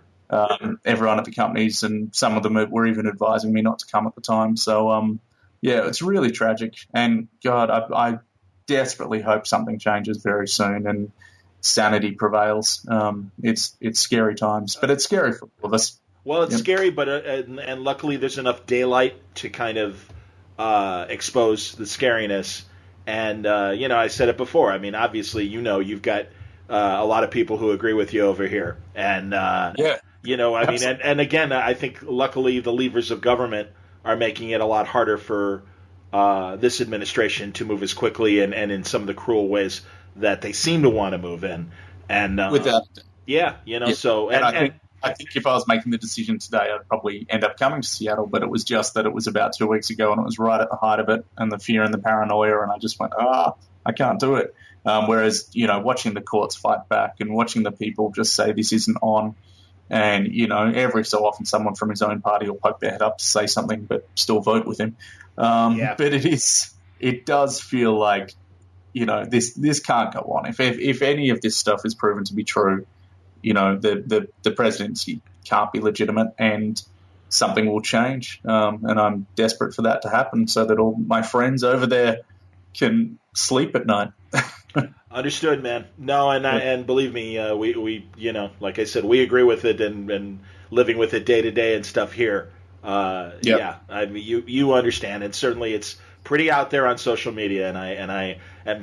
Everyone at the companies, and some of them were even advising me not to come at the time. So, it's really tragic. And God, I desperately hope something changes very soon and sanity prevails. It's scary times, but it's scary for all of us. Well, it's scary, but and luckily there's enough daylight to kind of expose the scariness. And I said it before. I mean, obviously, you've got a lot of people who agree with you over here, and and again, I think luckily the levers of government are making it a lot harder for this administration to move as quickly and in some of the cruel ways that they seem to want to move in. And without, so I think if I was making the decision today, I'd probably end up coming to Seattle. But it was just that it was about 2 weeks ago, and it was right at the height of it, and the fear and the paranoia, and I just went, I can't do it. Whereas watching the courts fight back and watching the people just say this isn't on. And, every so often someone from his own party will poke their head up to say something but still vote with him. But it does feel like this can't go on. If any of this stuff is proven to be true, the presidency can't be legitimate, and something will change. And I'm desperate for that to happen so that all my friends over there can sleep at night. Understood, man. No, and believe me, we like I said, we agree with it and living with it day to day and stuff here. Yeah, I mean, you understand, and certainly it's pretty out there on social media, and I am,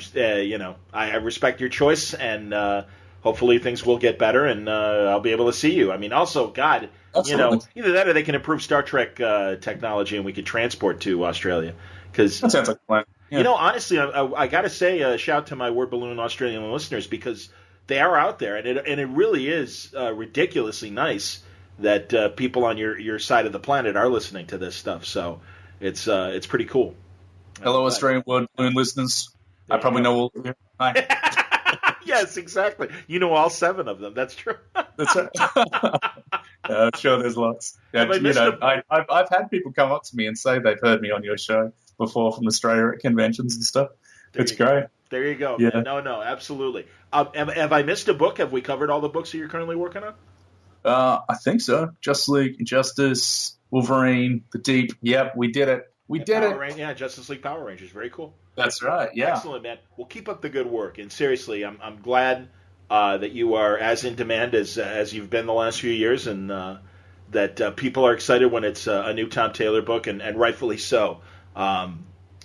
I respect your choice, and hopefully things will get better, and I'll be able to see you. I mean, also, God, Absolutely. Either that or they can improve Star Trek technology, and we could transport to Australia. Because that sounds like a plan. Yeah. Honestly, I got to say, shout out to my Word Balloon Australian listeners, because they are out there, and it really is ridiculously nice that people on your side of the planet are listening to this stuff. So it's pretty cool. Hello, Australian Word Balloon listeners. I probably know all of you. Hi. Yes, exactly. You know all 7 of them. That's true. That's right. I'm sure there's lots. Yeah, I've had people come up to me and say they've heard me on your show before from Australia at conventions and stuff. It's great. There you go. Yeah. No, absolutely. Have I missed a book? Have we covered all the books that you're currently working on? I think so. Justice League, Injusttice, Wolverine, The Deep. Yep, we did it. We did it. Yeah, Justice League Power Rangers. Very cool. That's right. Yeah. Excellent, man. Well, keep up the good work. And seriously, I'm glad that you are as in demand as you've been the last few years, and that people are excited when it's a new Tom Taylor book, and rightfully so.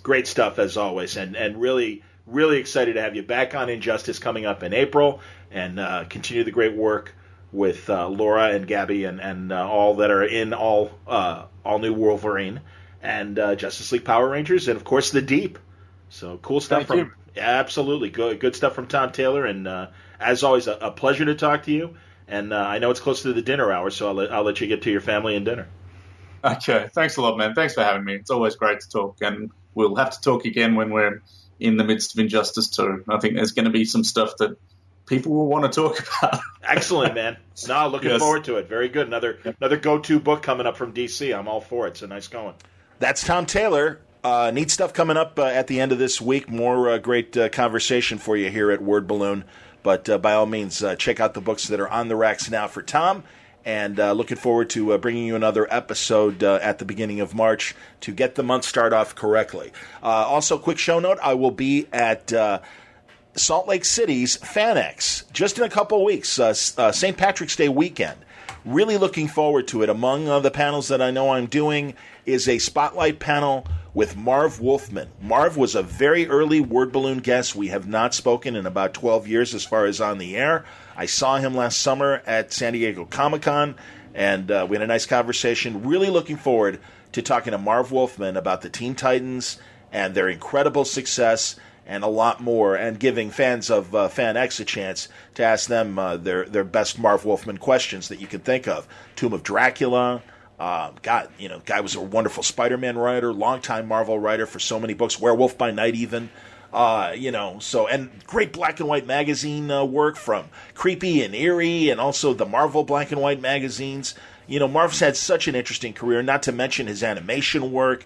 Great stuff as always, and really, really excited to have you back on Injusttice coming up in April, and continue the great work with Laura and Gabby and all that are in all new Wolverine and Justice League Power Rangers, and of course The Deep. So cool stuff. Absolutely good stuff from Tom Taylor, and as always, a pleasure to talk to you. And I know it's close to the dinner hour, so I'll let you get to your family and dinner. Okay, thanks a lot, man. Thanks for having me. It's always great to talk, and we'll have to talk again when we're in the midst of Injustice too. I think there's going to be some stuff that people will want to talk about. Excellent, man. No, looking forward to it. Very good. Another go-to book coming up from DC. I'm all for it. So nice going. That's Tom Taylor. Neat stuff coming up at the end of this week. More great conversation for you here at Word Balloon. But by all means, check out the books that are on the racks now for Tom. And looking forward to bringing you another episode at the beginning of March to get the month started off correctly. Also, quick show note, I will be at Salt Lake City's FanX just in a couple of weeks, St. Patrick's Day weekend. Really looking forward to it. Among the panels that I know I'm doing is a spotlight panel with Marv Wolfman. Marv was a very early Word Balloon guest. We have not spoken in about 12 years as far as on the air. I saw him last summer at San Diego Comic-Con, and we had a nice conversation. Really looking forward to talking to Marv Wolfman about the Teen Titans and their incredible success and a lot more, and giving fans of Fan X a chance to ask them their best Marv Wolfman questions that you can think of. Tomb of Dracula. Guy was a wonderful Spider-Man writer, longtime Marvel writer for so many books, Werewolf by Night even. And great black and white magazine work from Creepy and Eerie, and also the Marvel black and white magazines. Marv's had such an interesting career, not to mention his animation work.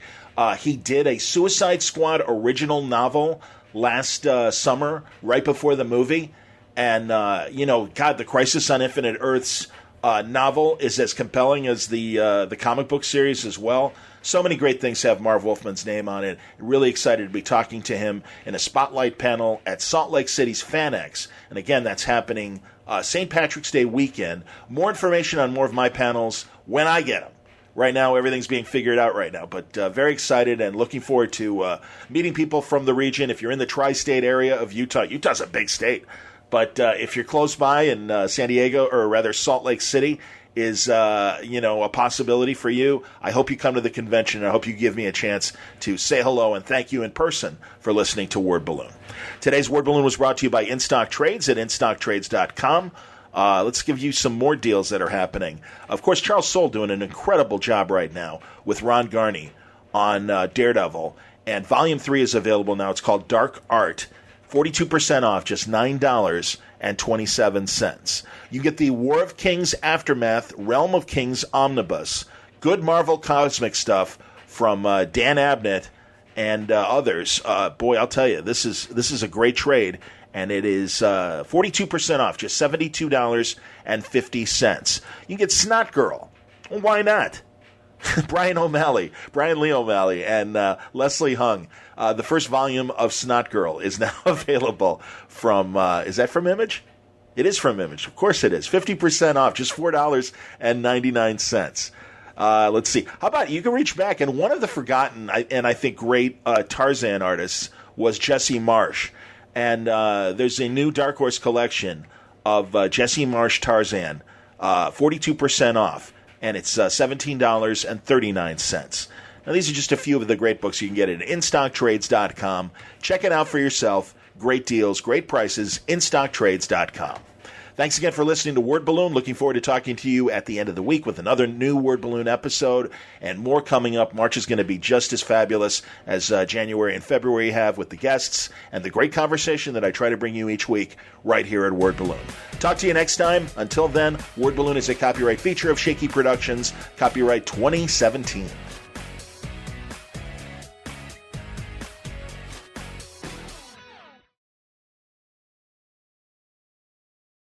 He did a Suicide Squad original novel last summer, right before the movie. And, the Crisis on Infinite Earths novel is as compelling as the comic book series as well. So many great things have Marv Wolfman's name on it. Really excited to be talking to him in a spotlight panel at Salt Lake City's FanX. And again, that's happening St. Patrick's Day weekend. More information on more of my panels when I get them. Right now, everything's being figured out right now, but very excited and looking forward to meeting people from the region. If you're in the tri-state area of Utah, Utah's a big state, but if you're close by in San Diego, or rather Salt Lake City, is a possibility for you. I hope you come to the convention, and I hope you give me a chance to say hello and thank you in person for listening to Word Balloon. Today's Word Balloon was brought to you by InStock Trades at InStockTrades.com. Let's give you some more deals that are happening. Of course, Charles Soule doing an incredible job right now with Ron Garney on Daredevil. And Volume 3 is available now. It's called Dark Art. 42% off, just $9.27. You get the War of Kings Aftermath, Realm of Kings Omnibus. Good Marvel Cosmic stuff from Dan Abnett and others. Boy, I'll tell you, this is a great trade, and it is 42% off, just $72.50. You can get Snot Girl. Well, why not? Brian Lee O'Malley, and Leslie Hung. The first volume of Snot Girl is now available from, is that from Image? It is from Image. Of course it is. 50% off, just $4.99. Let's see. How about you can reach back, and one of the forgotten and I think great Tarzan artists was Jesse Marsh. And there's a new Dark Horse collection of Jesse Marsh Tarzan, 42% off, and it's $17.39. Now, these are just a few of the great books you can get at InStockTrades.com. Check it out for yourself. Great deals, great prices, InStockTrades.com. Thanks again for listening to Word Balloon. Looking forward to talking to you at the end of the week with another new Word Balloon episode and more coming up. March is going to be just as fabulous as January and February have with the guests and the great conversation that I try to bring you each week right here at Word Balloon. Talk to you next time. Until then, Word Balloon is a copyright feature of Shaky Productions, copyright 2017.